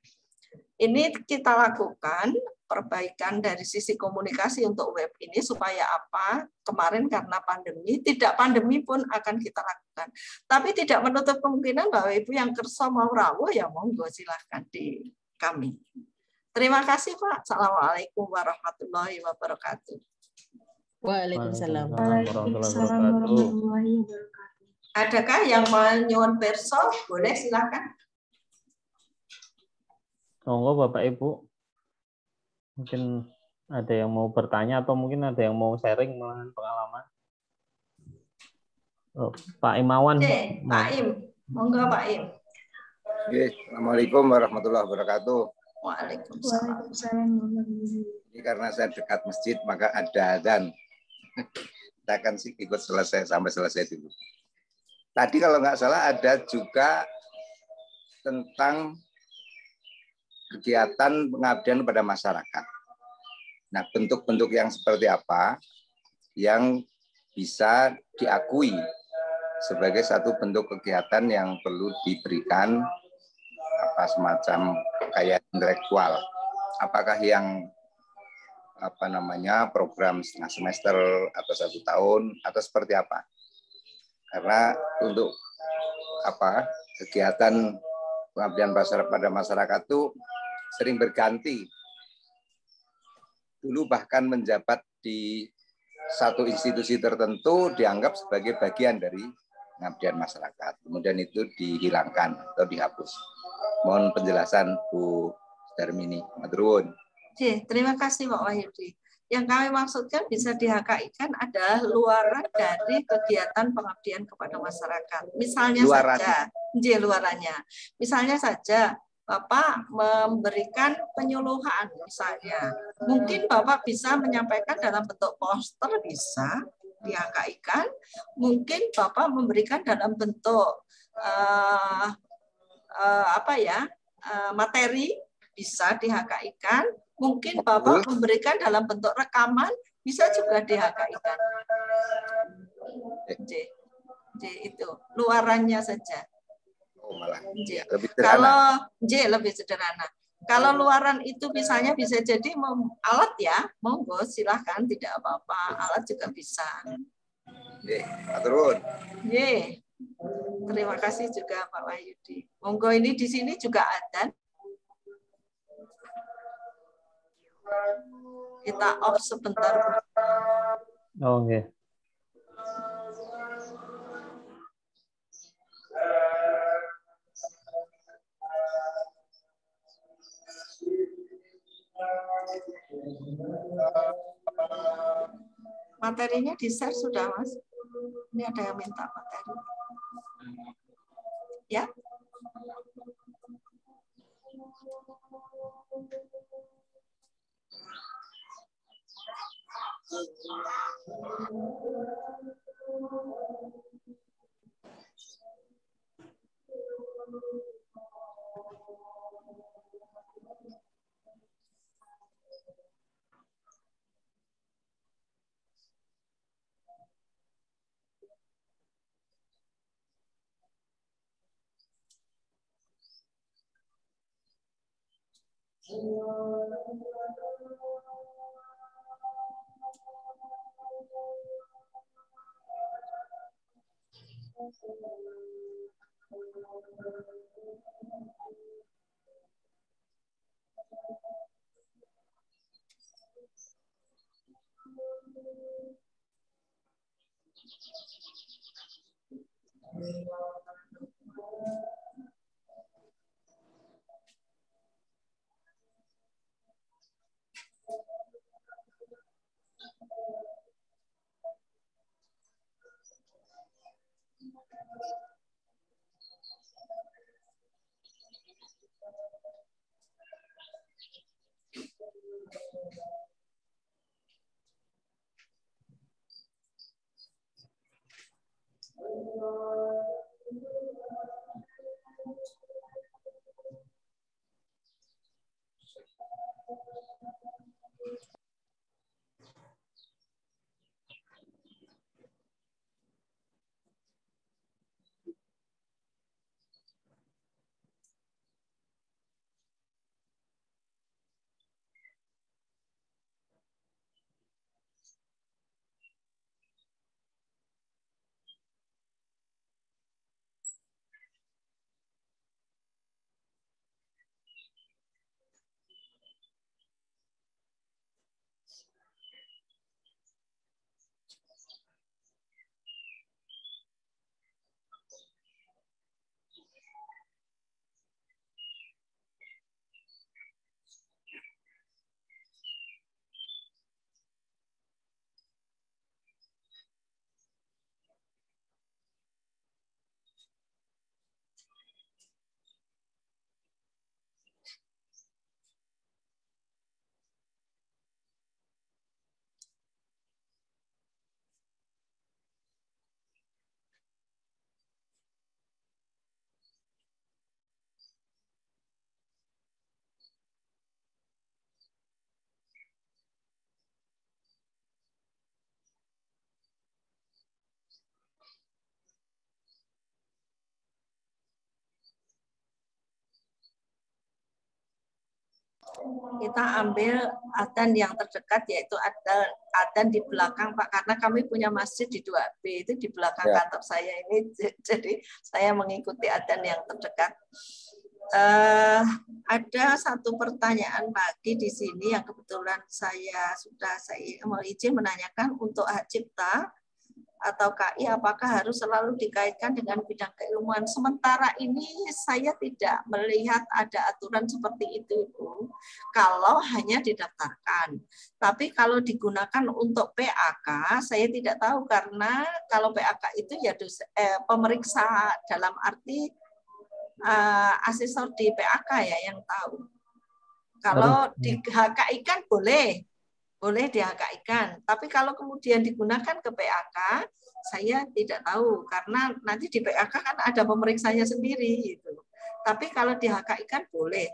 Ini kita lakukan perbaikan dari sisi komunikasi untuk web ini supaya apa? Kemarin karena pandemi, tidak pandemi pun akan kita lakukan. Tapi tidak menutup kemungkinan Bapak Ibu yang kerso mau rawuh ya monggo silahkan di kami. Terima kasih Pak. Assalamualaikum warahmatullahi wabarakatuh. Waalaikumsalam. Waalaikumsalam warahmatullahi wabarakatuh. Adakah yang mau nyuwun perso? Boleh silahkan. Monggo Bapak Ibu, mungkin ada yang mau bertanya atau mungkin ada yang mau sharing pengalaman. Pak Imawan. Pak Im, monggo Pak Im. Assalamualaikum warahmatullahi wabarakatuh. Waalaikumsalam. Ini karena saya dekat masjid maka ada adzan. Kita akan ikut sampai selesai dulu. Tadi kalau nggak salah ada juga tentang kegiatan pengabdian pada masyarakat. Nah, bentuk-bentuk yang seperti apa yang bisa diakui sebagai satu bentuk kegiatan yang perlu diberikan semacam kayak intelektual. Apakah yang program setengah semester atau 1 tahun atau seperti apa? Karena untuk kegiatan pengabdian pada masyarakat itu sering berganti. Dulu bahkan menjabat di satu institusi tertentu dianggap sebagai bagian dari pengabdian masyarakat. Kemudian itu dihilangkan atau dihapus. Mohon penjelasan Bu Darmini. Maturun. Terima kasih Pak Wahyudi. Yang kami maksudkan bisa di-HKI-kan adalah luaran dari kegiatan pengabdian kepada masyarakat. Misalnya luarannya. Misalnya saja Bapak memberikan penyuluhan misalnya. Mungkin Bapak bisa menyampaikan dalam bentuk poster, bisa di-HKI-kan. Mungkin Bapak memberikan dalam bentuk materi, bisa di-HKI-kan. Mungkin Bapak memberikan dalam bentuk rekaman, bisa juga di-HKI-kan. Itu luarannya saja. Malah lebih sederhana. Lebih sederhana. Kalau luaran itu misalnya bisa jadi alat ya, monggo silahkan, tidak apa-apa, alat juga bisa. Maturun. Terima kasih juga Pak Wahyudi. Monggo ini di sini juga ada. Kita off sebentar. Oke. Materinya di-share sudah, Mas? Ini ada yang minta materi. Ya? Kita ambil adzan yang terdekat, yaitu adzan di belakang, Pak, karena kami punya masjid di 2B, itu di belakang kantor saya ini, jadi saya mengikuti adzan yang terdekat. Ada satu pertanyaan lagi di sini yang kebetulan saya mau izin menanyakan untuk hak cipta atau KI, apakah harus selalu dikaitkan dengan bidang keilmuan? Sementara ini saya tidak melihat ada aturan seperti itu, Ibu, kalau hanya didaftarkan. Tapi kalau digunakan untuk PAK, saya tidak tahu, karena kalau PAK itu ya pemeriksa dalam arti asesor di PAK ya yang tahu. Kalau di HKI kan boleh di HKI-kan. Tapi kalau kemudian digunakan ke PAK, saya tidak tahu, karena nanti di PAK kan ada pemeriksanya sendiri gitu. Tapi kalau di HKI-kan boleh,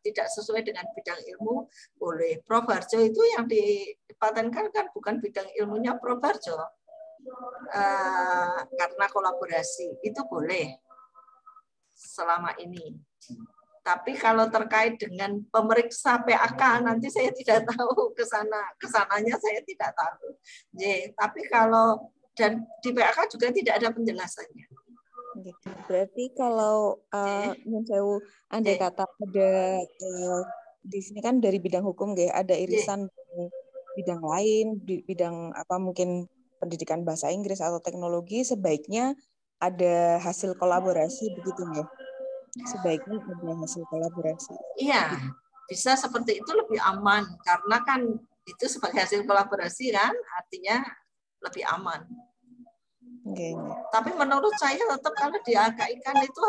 tidak sesuai dengan bidang ilmu boleh. Prof Harjo itu yang dipatenkan kan bukan bidang ilmunya Prof Harjo. Karena kolaborasi itu boleh selama ini. Tapi kalau terkait dengan pemeriksa PAK, nanti saya tidak tahu kesananya saya tidak tahu. Tapi kalau dan di PAK juga tidak ada penjelasannya. Berarti kalau andai kata ada di sini kan dari bidang hukum, ada irisan bidang lain, bidang apa mungkin pendidikan bahasa Inggris atau teknologi, sebaiknya ada hasil kolaborasi begitu nggih? Sebaiknya ada hasil kolaborasi. Iya, bisa seperti itu lebih aman, karena kan itu sebagai hasil kolaborasi kan, artinya lebih aman. Okay. Tapi menurut saya tetap kalau di HKI kan itu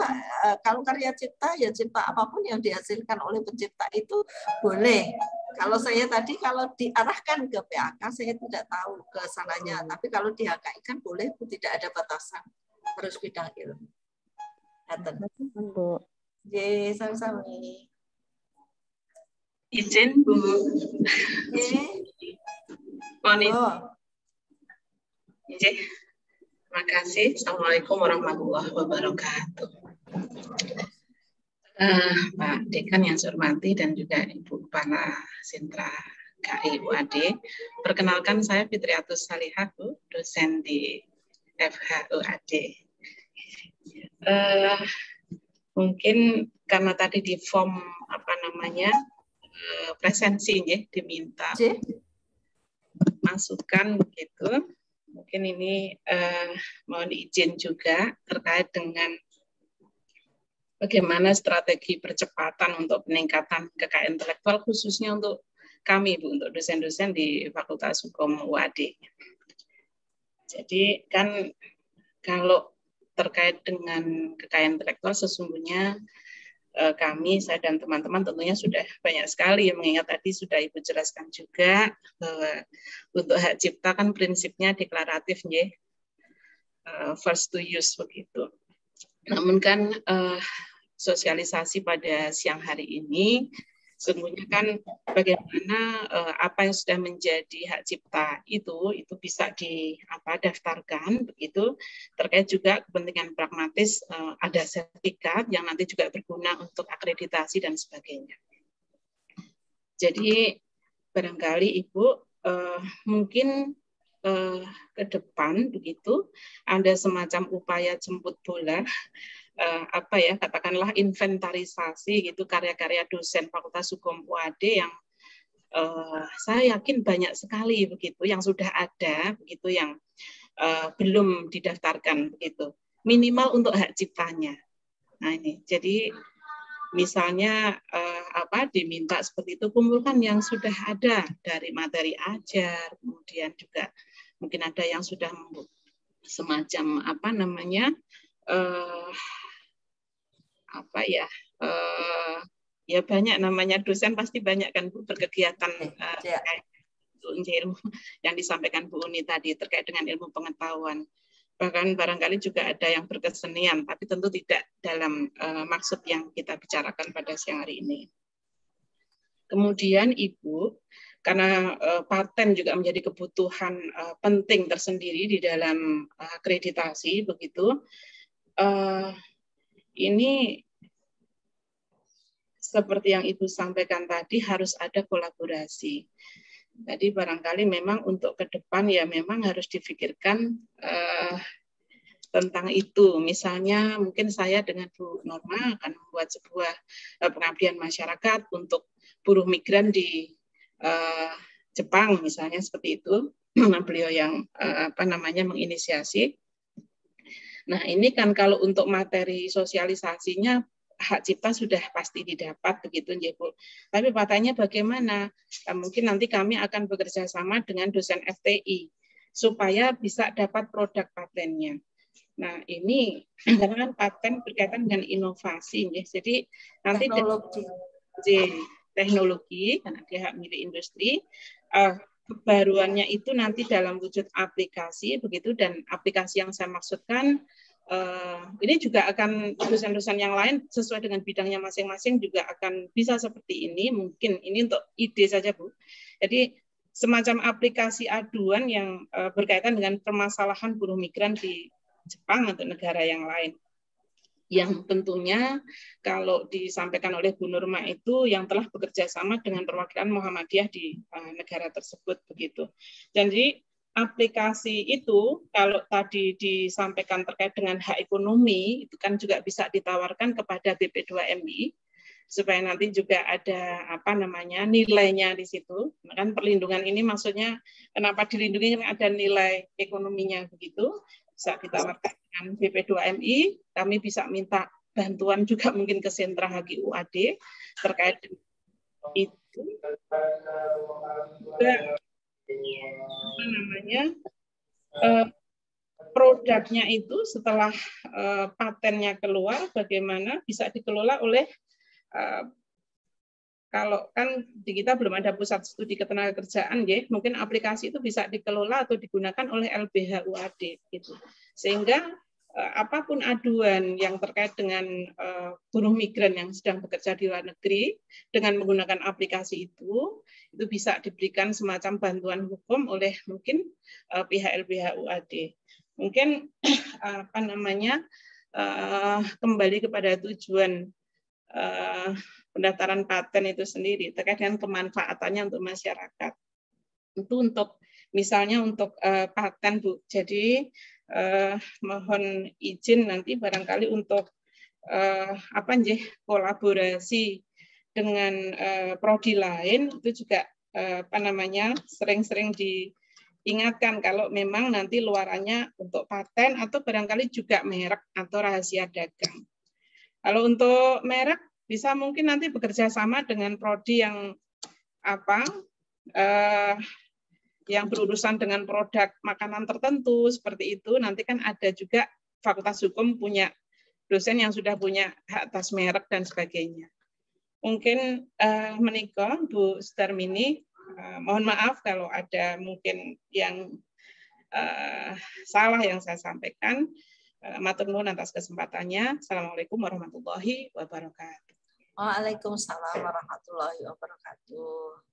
kalau karya cipta ya cipta apapun yang dihasilkan oleh pencipta itu boleh. Kalau saya tadi kalau diarahkan ke PAK saya tidak tahu ke sananya, tapi kalau di HKI kan boleh, tidak ada batasan, harus bidang ilmu. Bu. Sama-sama. Izin Bu. Izin. Terima kasih. Assalamualaikum warahmatullahi wabarakatuh. Pak Dekan yang saya hormati dan juga Ibu Kepala Sentra KI UAD. Perkenalkan saya Fitriatus Salihah, Bu, dosen di FH UAD. Mungkin karena tadi di form presensi ya diminta masukan begitu, mungkin ini mohon izin juga terkait dengan bagaimana strategi percepatan untuk peningkatan kekayaan intelektual khususnya untuk kami, Bu, untuk dosen-dosen di Fakultas Hukum UAD. Jadi kan kalau terkait dengan kekayaan intelektual sesungguhnya kami, saya dan teman-teman tentunya sudah banyak sekali, mengingat tadi sudah Ibu jelaskan juga bahwa untuk hak cipta kan prinsipnya deklaratif, ya, first to use begitu. Namun kan sosialisasi pada siang hari ini sesungguhnya kan bagaimana apa yang sudah menjadi hak cipta itu bisa daftarkan begitu, terkait juga kepentingan pragmatis ada sertifikat yang nanti juga berguna untuk akreditasi dan sebagainya. Jadi barangkali Ibu mungkin ke depan begitu ada semacam upaya jemput bola, katakanlah inventarisasi gitu karya-karya dosen Fakultas Hukum UAD yang saya yakin banyak sekali begitu yang sudah ada begitu yang belum didaftarkan begitu, minimal untuk hak ciptanya. Nah ini jadi misalnya diminta seperti itu, kumpulkan yang sudah ada dari materi ajar, kemudian juga mungkin ada yang sudah semacam ya banyak namanya dosen pasti banyak kan Bu berkegiatan ilmu yang disampaikan Bu Uni tadi terkait dengan ilmu pengetahuan. Bahkan barangkali juga ada yang berkesenian, tapi tentu tidak dalam maksud yang kita bicarakan pada siang hari ini. Kemudian Ibu, karena paten juga menjadi kebutuhan penting tersendiri di dalam akreditasi begitu. Ini seperti yang Ibu sampaikan tadi harus ada kolaborasi. Jadi barangkali memang untuk ke depan ya memang harus difikirkan tentang itu. Misalnya mungkin saya dengan Bu Norma akan membuat sebuah pengabdian masyarakat untuk buruh migran di Jepang misalnya seperti itu. Beliau yang menginisiasi. Nah, ini kan kalau untuk materi sosialisasinya hak cipta sudah pasti didapat begitu Bu. Tapi katanya bagaimana? Mungkin nanti kami akan bekerja sama dengan dosen FTI supaya bisa dapat produk patennya. Nah, ini karena kan paten berkaitan dengan inovasi, ya. Jadi nanti teknologi karena dia hak milik industri, kebaruannya itu nanti dalam wujud aplikasi begitu, dan aplikasi yang saya maksudkan ini juga akan dosen-dosen yang lain sesuai dengan bidangnya masing-masing juga akan bisa seperti ini. Mungkin ini untuk ide saja Bu. Jadi semacam aplikasi aduan yang berkaitan dengan permasalahan buruh migran di Jepang atau negara yang lain. Yang tentunya kalau disampaikan oleh Bu Nurma itu yang telah bekerja sama dengan perwakilan Muhammadiyah di negara tersebut begitu. Jadi aplikasi itu kalau tadi disampaikan terkait dengan hak ekonomi itu kan juga bisa ditawarkan kepada BP2MI supaya nanti juga ada nilainya di situ. Kan perlindungan ini maksudnya kenapa dilindungi, ada nilai ekonominya begitu. Bisa ditawarkan dengan BP2MI, kami bisa minta bantuan juga mungkin ke sentra HGUAD terkait itu. Produknya itu setelah patennya keluar, bagaimana bisa dikelola oleh kalau kan di kita belum ada pusat studi ketenagakerjaan, ya, mungkin aplikasi itu bisa dikelola atau digunakan oleh LBH UAD, gitu. Sehingga apapun aduan yang terkait dengan buruh migran yang sedang bekerja di luar negeri dengan menggunakan aplikasi itu bisa diberikan semacam bantuan hukum oleh mungkin pihak LBH UAD. Mungkin kembali kepada tujuan pendaftaran paten itu sendiri terkait dengan kemanfaatannya untuk masyarakat. Itu untuk misalnya untuk paten Bu. Jadi mohon izin nanti barangkali untuk kolaborasi dengan prodi lain itu juga sering-sering diingatkan kalau memang nanti luarannya untuk paten atau barangkali juga merek atau rahasia dagang. Kalau untuk merek bisa mungkin nanti bekerja sama dengan prodi yang yang berurusan dengan produk makanan tertentu seperti itu. Nanti kan ada juga Fakultas Hukum punya dosen yang sudah punya hak atas merek dan sebagainya. Mungkin menikah Bu Sudarmini, mohon maaf kalau ada mungkin yang salah yang saya sampaikan. Matur nuwun atas kesempatannya. Assalamualaikum warahmatullahi wabarakatuh. Waalaikumsalam warahmatullahi wabarakatuh.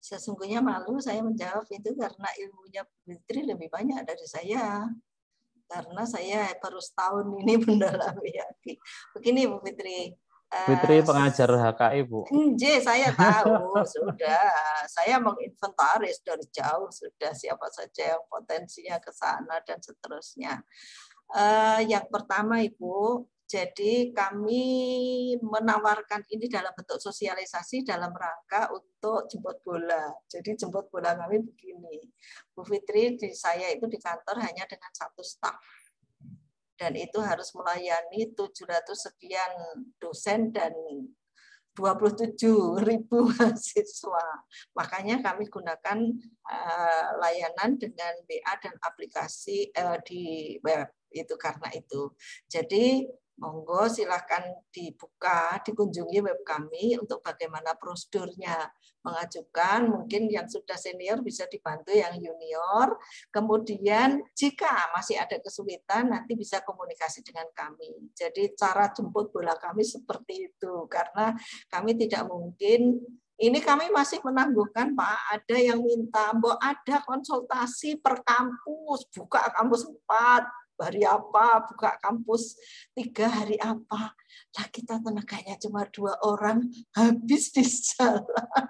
Sesungguhnya malu saya menjawab itu karena ilmunya Bu Fitri lebih banyak dari saya. Karena saya baru setahun ini mendalami HAKI. Begini Bu Fitri. Fitri pengajar HKI, Bu. Saya tahu, sudah. Saya menginventaris dari jauh sudah siapa saja yang potensinya ke sana dan seterusnya. Yang pertama Ibu, jadi kami menawarkan ini dalam bentuk sosialisasi dalam rangka untuk jemput bola. Jadi jemput bola kami begini. Bu Fitri saya itu di kantor hanya dengan 1 staf. Dan itu harus melayani 700 sekian dosen dan 27.000 mahasiswa. Makanya kami gunakan layanan dengan WA dan aplikasi di web itu karena itu. Jadi monggo silahkan dikunjungi web kami untuk bagaimana prosedurnya mengajukan. Mungkin yang sudah senior bisa dibantu yang junior. Kemudian jika masih ada kesulitan nanti bisa komunikasi dengan kami. Jadi cara jemput bola kami seperti itu karena kami tidak mungkin. Ini kami masih menangguhkan Pak, ada yang minta, ada konsultasi per kampus, buka kampus 4, hari apa, buka kampus 3 hari apa. Lah kita tenaganya cuma 2 orang, habis di jalan.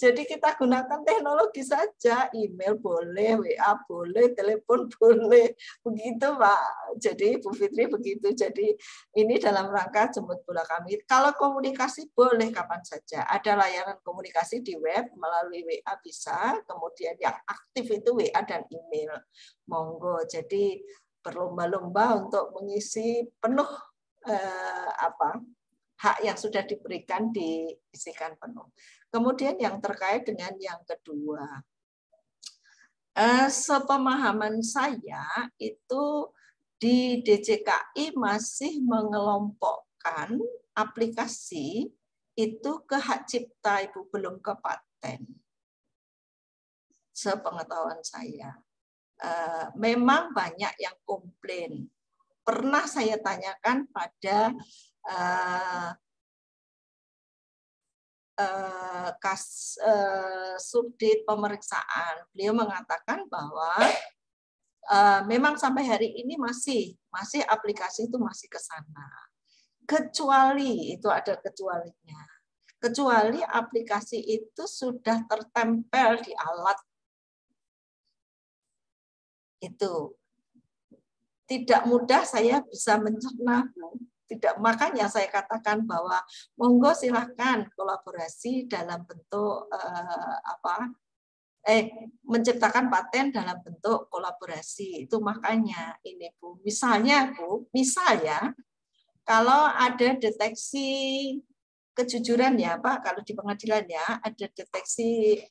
Jadi kita gunakan teknologi saja, email boleh, WA boleh, telepon boleh, begitu Pak. Jadi Bu Fitri begitu. Jadi ini dalam rangka jemput bola kami. Kalau komunikasi boleh kapan saja. Ada layanan komunikasi di web melalui WA bisa. Kemudian yang aktif itu WA dan email. Monggo. Jadi berlomba-lomba untuk mengisi penuh hak yang sudah diberikan diisikan penuh. Kemudian yang terkait dengan yang kedua, sepemahaman saya itu di DJKI masih mengelompokkan aplikasi itu ke hak cipta, Ibu, belum ke paten. Sepengetahuan saya. Memang banyak yang komplain. Pernah saya tanyakan pada Subdit pemeriksaan, beliau mengatakan bahwa memang sampai hari ini masih aplikasi itu masih ke sana. Kecuali itu ada kecualinya. Kecuali aplikasi itu sudah tertempel di alat. Itu tidak mudah saya bisa mencerna. Tidak, makanya saya katakan bahwa monggo silahkan kolaborasi dalam bentuk menciptakan paten dalam bentuk kolaborasi. Itu makanya ini Bu. Misalnya Bu, kalau ada deteksi kejujuran ya Pak, kalau di pengadilan ya ada deteksi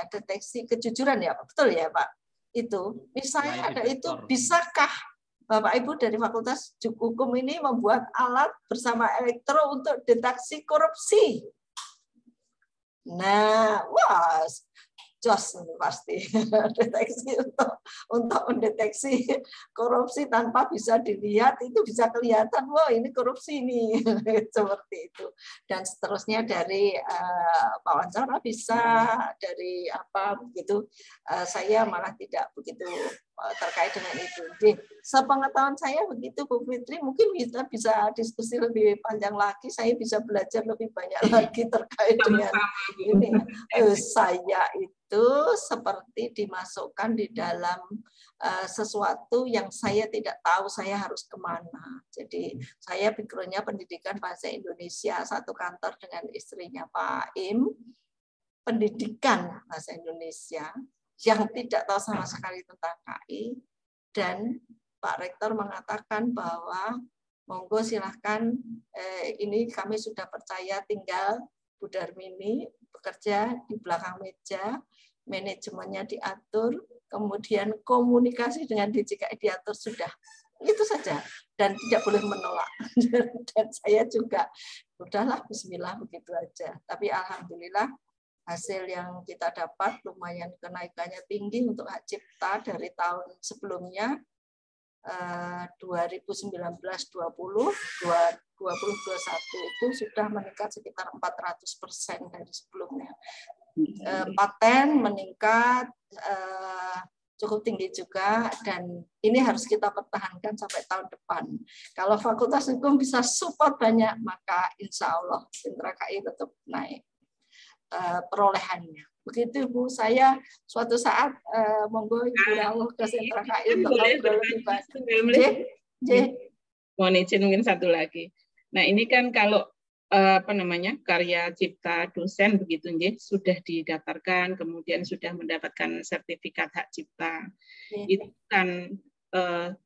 deteksi kejujuran ya Pak, betul ya Pak? Itu misalnya ada itu, bisakah Bapak Ibu dari Fakultas Hukum ini membuat alat bersama elektro untuk deteksi korupsi? Nah, wah, jos pasti deteksi untuk mendeteksi korupsi tanpa bisa dilihat, itu bisa kelihatan, wah ini korupsi ini, seperti itu. Dan seterusnya dari wawancara bisa, dari apa begitu. Saya malah tidak begitu terkait dengan itu. Jadi, sepengetahuan saya begitu Bu Fitri, mungkin kita bisa diskusi lebih panjang lagi, saya bisa belajar lebih banyak lagi terkait dengan ini. Saya itu seperti dimasukkan di dalam sesuatu yang saya tidak tahu saya harus kemana. Jadi saya background-nya pendidikan bahasa Indonesia, satu kantor dengan istrinya Pak Im, pendidikan bahasa Indonesia, yang tidak tahu sama sekali tentang KI, dan Pak Rektor mengatakan bahwa monggo silahkan, ini kami sudah percaya, tinggal Bu Darmini bekerja di belakang meja, manajemennya diatur, kemudian komunikasi dengan DJKI diatur, sudah. Itu saja, dan tidak boleh menolak. Dan saya juga, udahlah bismillah begitu aja. Tapi alhamdulillah hasil yang kita dapat lumayan kenaikannya tinggi untuk hak cipta dari tahun sebelumnya 2019-20, 2021 itu sudah meningkat sekitar 400% dari sebelumnya. Paten meningkat cukup tinggi juga, dan ini harus kita pertahankan sampai tahun depan. Kalau Fakultas Hukum bisa support banyak, maka insya Allah Sentra KI tetap naik perolehannya. Begitu Bu, saya suatu saat monggo Ibu Rawuh ke Sentra KI untuk ngobrol lebih banyak. Mohon izin mungkin satu lagi. Nah ini kan kalau karya cipta dosen begitu sudah didaftarkan, kemudian sudah mendapatkan sertifikat hak cipta, itu kan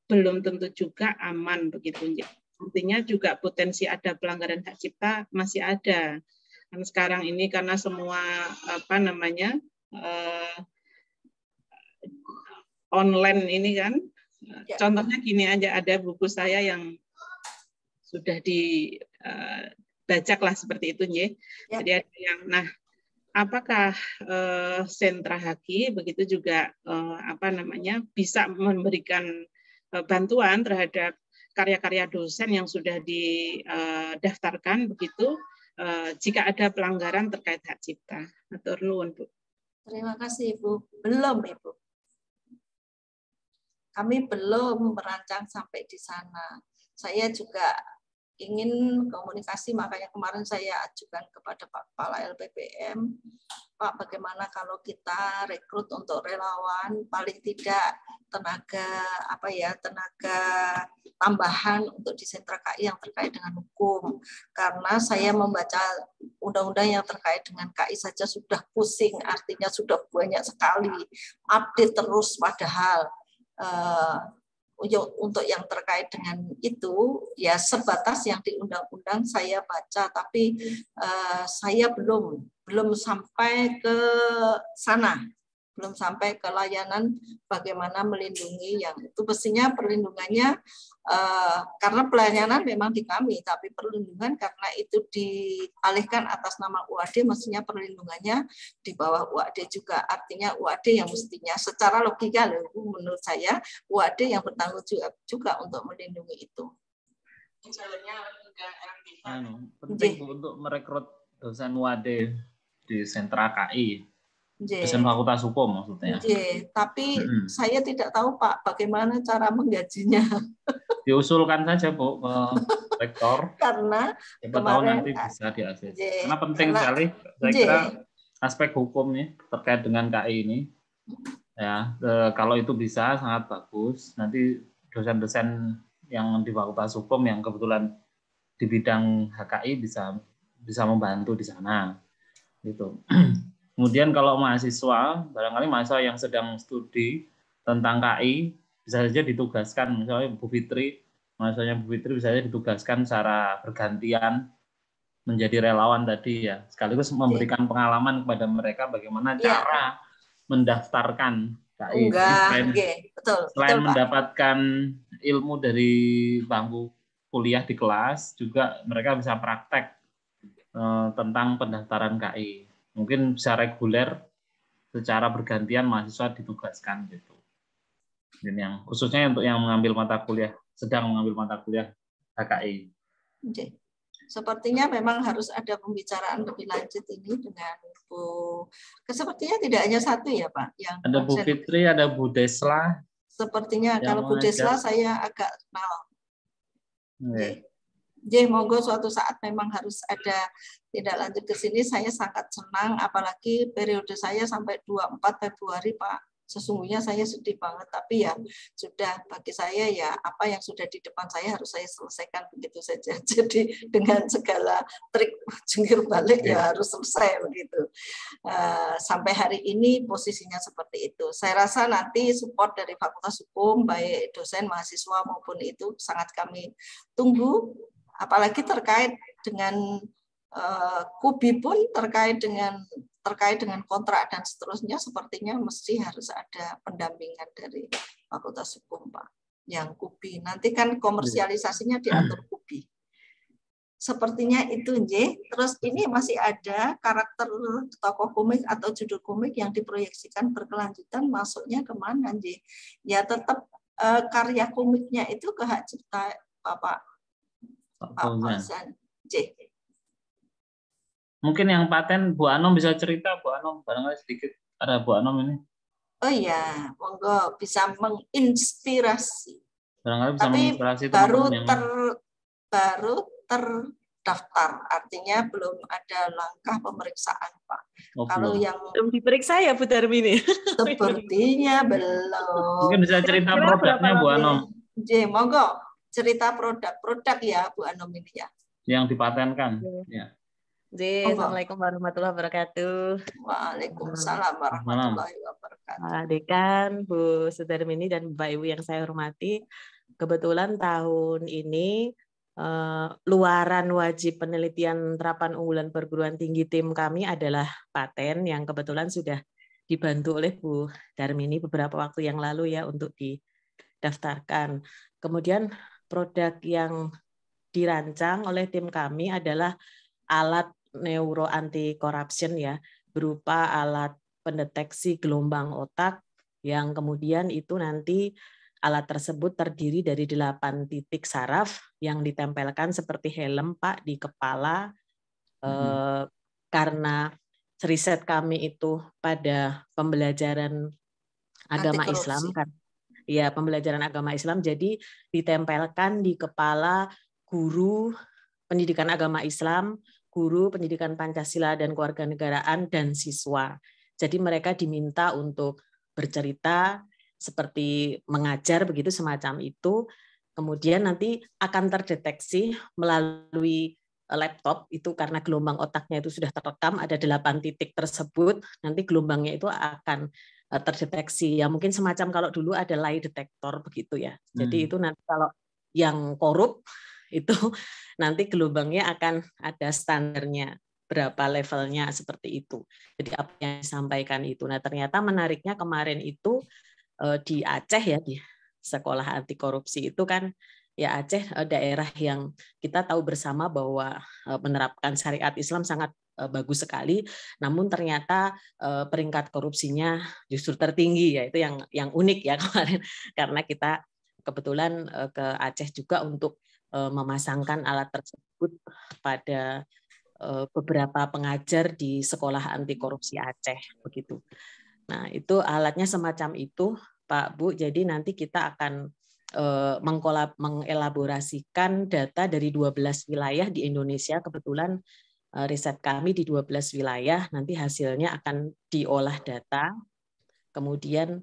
belum tentu juga aman begitu. Artinya juga potensi ada pelanggaran hak cipta masih ada. Kan sekarang ini karena semua online ini kan, contohnya gini aja, ada buku saya yang sudah dibajak lah seperti itu, jadi ada yang, nah apakah sentra HAKI begitu juga bisa memberikan bantuan terhadap karya-karya dosen yang sudah didaftarkan begitu, jika ada pelanggaran terkait hak cipta. Matur nuwun, Bu. Terima kasih, Ibu. Belum, Ibu. kami belum merancang sampai di sana. Saya juga ingin komunikasi, makanya kemarin saya ajukan kepada Pak Kepala LPPM, Pak, bagaimana kalau kita rekrut untuk relawan paling tidak tenaga tambahan untuk di sentra KI yang terkait dengan hukum, karena saya membaca undang-undang yang terkait dengan KI saja sudah pusing, artinya sudah banyak sekali update terus, padahal untuk yang terkait dengan itu ya sebatas yang di undang-undang saya baca, tapi saya belum sampai ke sana, belum sampai ke layanan bagaimana melindungi yang itu. Mestinya perlindungannya karena pelayanan memang di kami, tapi perlindungan karena itu dialihkan atas nama UAD, mestinya perlindungannya di bawah UAD juga. Artinya UAD yang mestinya secara logika menurut saya UAD yang bertanggung jawab juga untuk melindungi itu. Penting untuk merekrut dosen UAD di sentra KI. Dosen Fakultas Hukum maksudnya. Tapi saya tidak tahu Pak bagaimana cara menggajinya. Diusulkan saja Bu ke rektor. Karena siapa tahu nanti bisa diakses. Karena penting sekali saya kira aspek hukum nih terkait dengan KI ini. Ya, kalau itu bisa sangat bagus. Nanti dosen-dosen yang di Fakultas Hukum yang kebetulan di bidang HKI bisa membantu di sana. Gitu. Kemudian kalau mahasiswa, barangkali mahasiswa yang sedang studi tentang KI, bisa saja ditugaskan, misalnya Bu Fitri, mahasiswanya Bu Fitri bisa saja ditugaskan secara bergantian menjadi relawan tadi ya, sekaligus memberikan pengalaman kepada mereka bagaimana cara mendaftarkan KI. Selain mendapatkan ilmu dari bangku kuliah di kelas, juga mereka bisa praktek tentang pendaftaran KI. Mungkin bisa reguler secara bergantian mahasiswa ditugaskan gitu. Dan yang khususnya untuk yang mengambil mata kuliah, sedang mengambil mata kuliah HKI. Sepertinya memang harus ada pembicaraan lebih lanjut ini dengan Bu. Sepertinya tidak hanya satu ya Pak. Yang ada Bu Fitri, ada Bu Desla. Sepertinya kalau Bu Desla saya agak kenal. Monggo suatu saat memang harus ada tidak lanjut ke sini. Saya sangat senang, apalagi periode saya sampai 24 Februari Pak. Sesungguhnya saya sedih banget, tapi ya sudah bagi saya ya apa yang sudah di depan saya harus saya selesaikan begitu saja. Jadi dengan segala trik jungkir balik ya harus selesai begitu. Sampai hari ini posisinya seperti itu. Saya rasa nanti support dari Fakultas Hukum baik dosen, mahasiswa maupun itu sangat kami tunggu. Apalagi terkait dengan KUBI pun terkait dengan kontrak dan seterusnya, sepertinya mesti harus ada pendampingan dari Fakultas Hukum Pak. Yang KUBI nanti kan komersialisasinya diatur KUBI. Sepertinya itu Terus ini masih ada karakter tokoh komik atau judul komik yang diproyeksikan berkelanjutan, masuknya kemana Ya tetap karya komiknya itu ke hak cipta Bapak Fauzan. Mungkin yang paten Bu Anom bisa cerita, Bu Anom barangkali sedikit ada Bu Anom ini. Oh iya, monggo bisa menginspirasi. Barangkali bisa menginspirasi baru terdaftar, artinya belum ada langkah pemeriksaan Pak. Kalau yang belum diperiksa ya Bu Darmini. Sepertinya belum. Mungkin bisa cerita produknya Bu Anom. Monggo cerita produk ya Bu Anom ini ya. Yang dipatenkan. Ya. Assalamualaikum warahmatullahi wabarakatuh. Waalaikumsalam warahmatullahi wabarakatuh. Pak Dekan, Bu Sudarmini dan Bapak Ibu yang saya hormati, kebetulan tahun ini luaran wajib penelitian terapan unggulan perguruan tinggi tim kami adalah paten yang kebetulan sudah dibantu oleh Bu Darmini beberapa waktu yang lalu ya untuk didaftarkan. Kemudian produk yang dirancang oleh tim kami adalah alat neuro anti corruption ya, berupa alat pendeteksi gelombang otak yang kemudian itu nanti alat tersebut terdiri dari 8 titik saraf yang ditempelkan seperti helm Pak di kepala. Karena riset kami itu pada pembelajaran agama Islam kan. ya pembelajaran agama Islam. Jadi ditempelkan di kepala guru pendidikan agama Islam, guru pendidikan Pancasila dan kewarganegaraan, dan siswa. Jadi mereka diminta untuk bercerita seperti mengajar begitu semacam itu. Kemudian nanti akan terdeteksi melalui laptop itu karena gelombang otaknya itu sudah terekam, ada 8 titik tersebut, nanti gelombangnya itu akan terdeteksi. Ya mungkin semacam kalau dulu ada lie detector begitu ya. Jadi itu nanti kalau yang korup itu nanti gelombangnya akan ada standarnya, berapa levelnya seperti itu. Jadi apa yang disampaikan itu. Nah ternyata menariknya kemarin itu di Aceh ya, di sekolah anti korupsi itu kan ya Aceh daerah yang kita tahu bersama bahwa menerapkan syariat Islam sangat bagus sekali, namun ternyata peringkat korupsinya justru tertinggi, ya itu yang unik ya kemarin, karena kita kebetulan ke Aceh juga untuk memasangkan alat tersebut pada beberapa pengajar di sekolah anti korupsi Aceh begitu. Nah itu alatnya semacam itu Pak Bu, jadi nanti kita akan mengelaborasikan data dari 12 wilayah di Indonesia. Kebetulan riset kami di 12 wilayah, nanti hasilnya akan diolah data, kemudian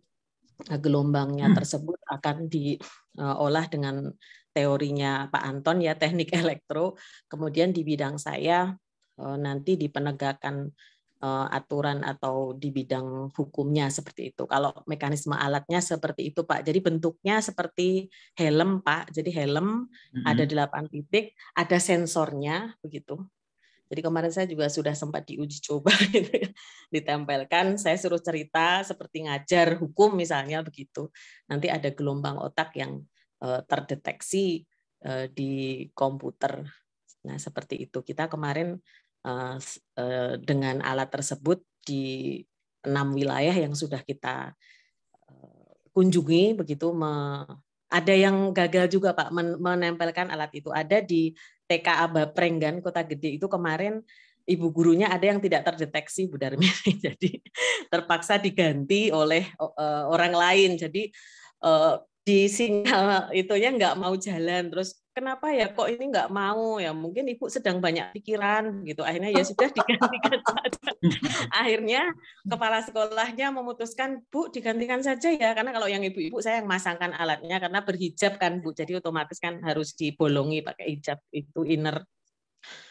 gelombangnya tersebut akan diolah dengan teorinya Pak Anton ya, teknik elektro. Kemudian di bidang saya nanti di penegakan aturan atau di bidang hukumnya seperti itu. Kalau mekanisme alatnya seperti itu Pak. Jadi bentuknya seperti helm Pak. Jadi helm ada 8 titik, ada sensornya begitu. Jadi kemarin saya juga sudah sempat diuji coba gitu, ditempelkan, saya suruh cerita seperti ngajar hukum misalnya begitu. Nanti ada gelombang otak yang terdeteksi di komputer. Nah seperti itu. Kita kemarin dengan alat tersebut di 6 wilayah yang sudah kita kunjungi begitu. Ada yang gagal juga Pak menempelkan alat itu. Ada di TK Baprenggan Kota Gede itu kemarin ibu gurunya ada yang tidak terdeteksi Bu Darmini, jadi terpaksa diganti oleh orang lain. Jadi di sinyal itunya nggak mau jalan, terus kenapa ya kok ini nggak mau ya, mungkin ibu sedang banyak pikiran gitu, akhirnya ya sudah digantikan saja. Akhirnya kepala sekolahnya memutuskan Bu digantikan saja ya, karena kalau yang ibu-ibu saya yang masangkan alatnya karena berhijab kan Bu, jadi otomatis kan harus dibolongi pakai hijab itu inner.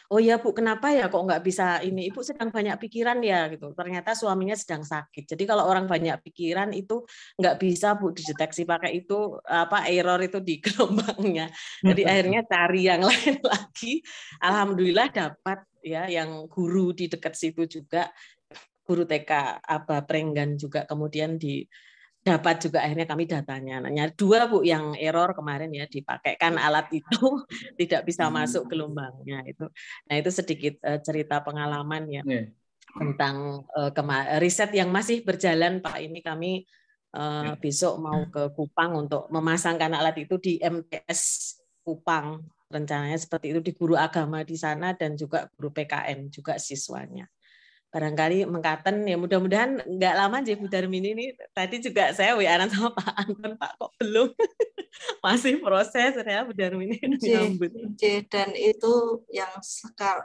Oh ya Bu, kenapa ya kok nggak bisa ini? Ibu sedang banyak pikiran ya gitu. Ternyata suaminya sedang sakit. Jadi kalau orang banyak pikiran itu nggak bisa Bu dideteksi pakai itu error itu di gelombangnya. Jadi akhirnya cari yang lain lagi. Alhamdulillah dapat ya yang guru di dekat situ juga, guru TK Baprenggan juga kemudian dapat juga akhirnya kami datanya. Hanya 2 Bu yang error kemarin ya, dipakaikan alat itu tidak bisa masuk gelombangnya itu. Nah itu sedikit cerita pengalaman ya tentang riset yang masih berjalan Pak. Ini kami besok mau ke Kupang untuk memasangkan alat itu di MTS Kupang. Rencananya seperti itu, di guru agama di sana dan juga guru PKN juga siswanya. Barangkali mengkaten ya, mudah-mudahan nggak lama aja Bu Darmini ini. Tadi juga saya WA-an sama Pak Anton, Pak kok belum, masih proses ya Bu Darmini menyambut. Dan itu yang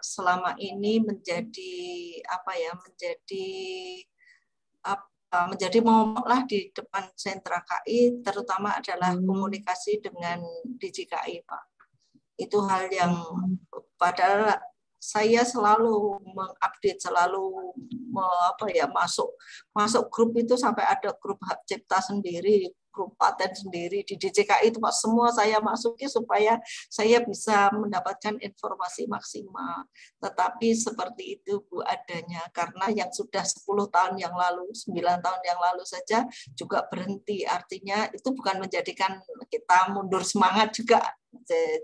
selama ini menjadi momok lah di depan sentra KI, terutama adalah komunikasi dengan DJKI Pak. Itu hal yang padahal saya selalu mengupdate, selalu masuk grup itu, sampai ada grup hak cipta sendiri, grup paten sendiri di DJKI itu Pak, semua saya masuki supaya saya bisa mendapatkan informasi maksimal. Tetapi seperti itu Bu adanya, karena yang sudah 10 tahun yang lalu, 9 tahun yang lalu saja juga berhenti. Artinya itu bukan menjadikan kita mundur semangat juga.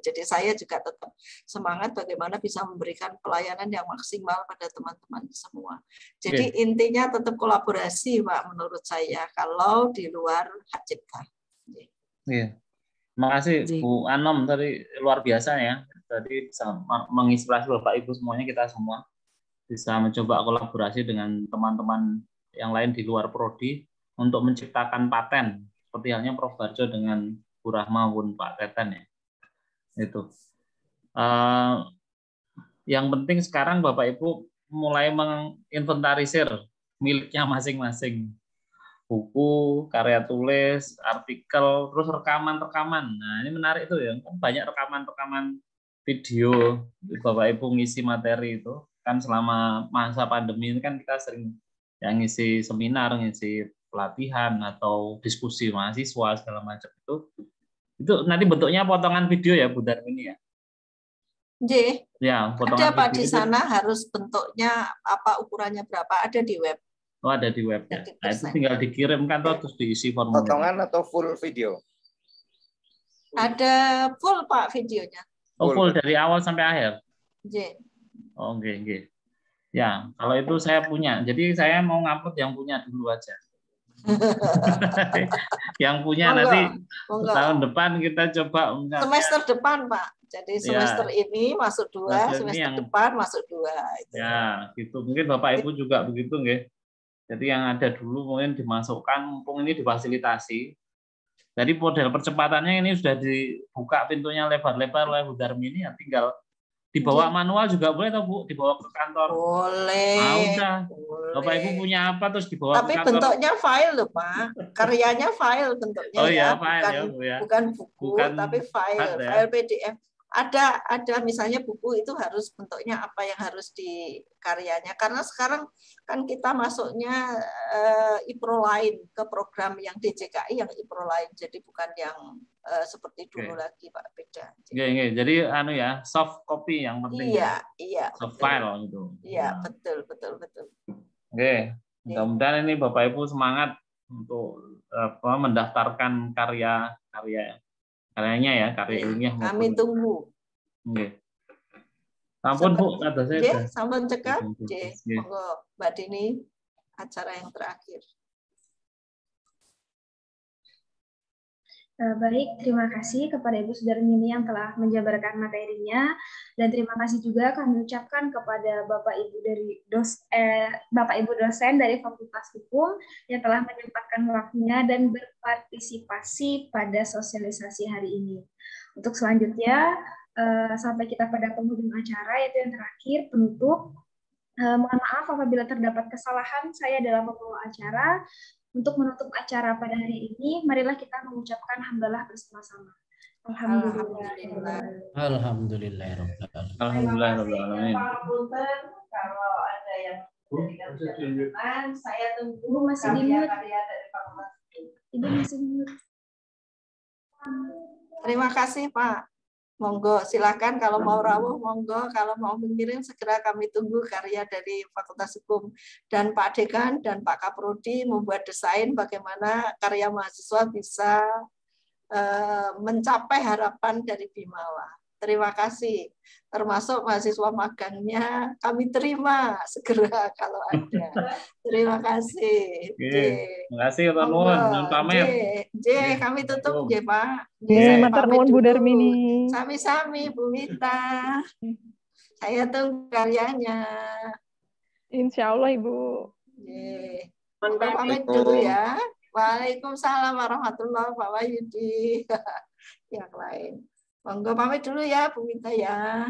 Jadi saya juga tetap semangat bagaimana bisa memberikan pelayanan yang maksimal pada teman-teman semua. Jadi intinya tetap kolaborasi Pak menurut saya kalau di luar hak cipta. Terima kasih Bu Anom, tadi luar biasa ya. Tadi bisa menginspirasi Bapak Ibu semuanya, kita semua bisa mencoba kolaborasi dengan teman-teman yang lain di luar prodi untuk menciptakan paten seperti halnya Prof. Barjo dengan Bu Rahma maupun Pak Teten ya. Itu. Yang penting sekarang Bapak Ibu mulai menginventarisir miliknya masing-masing. Buku, karya tulis, artikel, terus rekaman-rekaman. Nah, ini menarik itu ya. Banyak rekaman-rekaman video Bapak Ibu ngisi materi itu. Kan selama masa pandemi ini kan kita sering yang ngisi seminar, ngisi pelatihan atau diskusi mahasiswa segala macam itu. Itu nanti bentuknya potongan video ya Bu Darmini ya. J. Ya, ada Pak di sana itu, harus bentuknya apa, ukurannya berapa, ada di web. Oh, ada di web ya. Nah, itu tinggal dikirimkan terus diisi formulir. Potongan atau full video? Ada full Pak videonya. Oh, full dari awal sampai akhir. J. Oh, oke. Ya, kalau itu saya punya. Jadi saya mau ngupload yang punya dulu aja. Yang punya nanti tahun depan kita coba. Semester depan Pak. Jadi semester ini masuk 2, semester depan masuk 2. Itu. Ya, gitu. Mungkin Bapak Ibu juga begitu, nggih. Jadi yang ada dulu mungkin dimasukkan, mumpung ini difasilitasi. Jadi model percepatannya ini sudah dibuka pintunya lebar-lebar oleh Bu Darmini, ya tinggal dibawa manual juga boleh atau Bu, dibawa ke kantor. Boleh. Nah, udah. Boleh. Bapak Ibu punya apa terus dibawa tapi ke kantor. Tapi bentuknya file loh Pak. Karyanya file bentuknya. Oh iya, ya. file bukan, ya Bu ya. Bukan buku, tapi file, ya. file PDF. Ada misalnya buku itu harus bentuknya apa yang harus di karyanya, karena sekarang kan kita masuknya e-Proline ke program yang DJKI yang e-Proline, jadi bukan yang seperti dulu lagi Pak, beda. Jadi ya soft copy yang penting. Iya. Soft file gitu. Iya, betul. Oke, mudah-mudahan ini Bapak Ibu semangat untuk mendaftarkan karyanya ya, karya ilmiah. Kami tunggu. Oke. Sampun Bu, kata saya. Sampun cekap. Monggo Mbak Dini, acara yang terakhir. Baik, terima kasih kepada Ibu Sudarmini yang telah menjabarkan materinya, dan terima kasih juga kami ucapkan kepada Bapak Ibu dosen dari Fakultas Hukum yang telah menyempatkan waktunya dan berpartisipasi pada sosialisasi hari ini. Untuk selanjutnya, sampai kita pada penghujung acara, yaitu yang terakhir, penutup. Mohon maaf apabila terdapat kesalahan saya dalam membawa acara. Untuk menutup acara pada hari ini, marilah kita mengucapkan hamdalah bersama-sama. Alhamdulillah. Alhamdulillah. Kalau ada yang saya tunggu. Ibu masih di mute. Ibu masih di mute. Terima kasih Pak. Monggo, silakan kalau mau rawuh, monggo. Kalau mau mengirim, segera kami tunggu karya dari Fakultas Hukum. Dan Pak Dekan dan Pak Kaprodi membuat desain bagaimana karya mahasiswa bisa mencapai harapan dari Bimawa. Terima kasih. Termasuk mahasiswa magangnya kami terima segera kalau ada. Terima kasih. Terima kasih Pak Nuwun. Kami tutup Pak. Matur nuwun Bu Darmini. Sami-sami Bu Wita. Saya tunggu karyanya. Insya Allah Ibu. Pamit dulu ya. Waalaikumsalam warahmatullahi wabarakatuh. Pak Wahyudi. Yang lain. Monggo pamit dulu ya Bu Wita ya.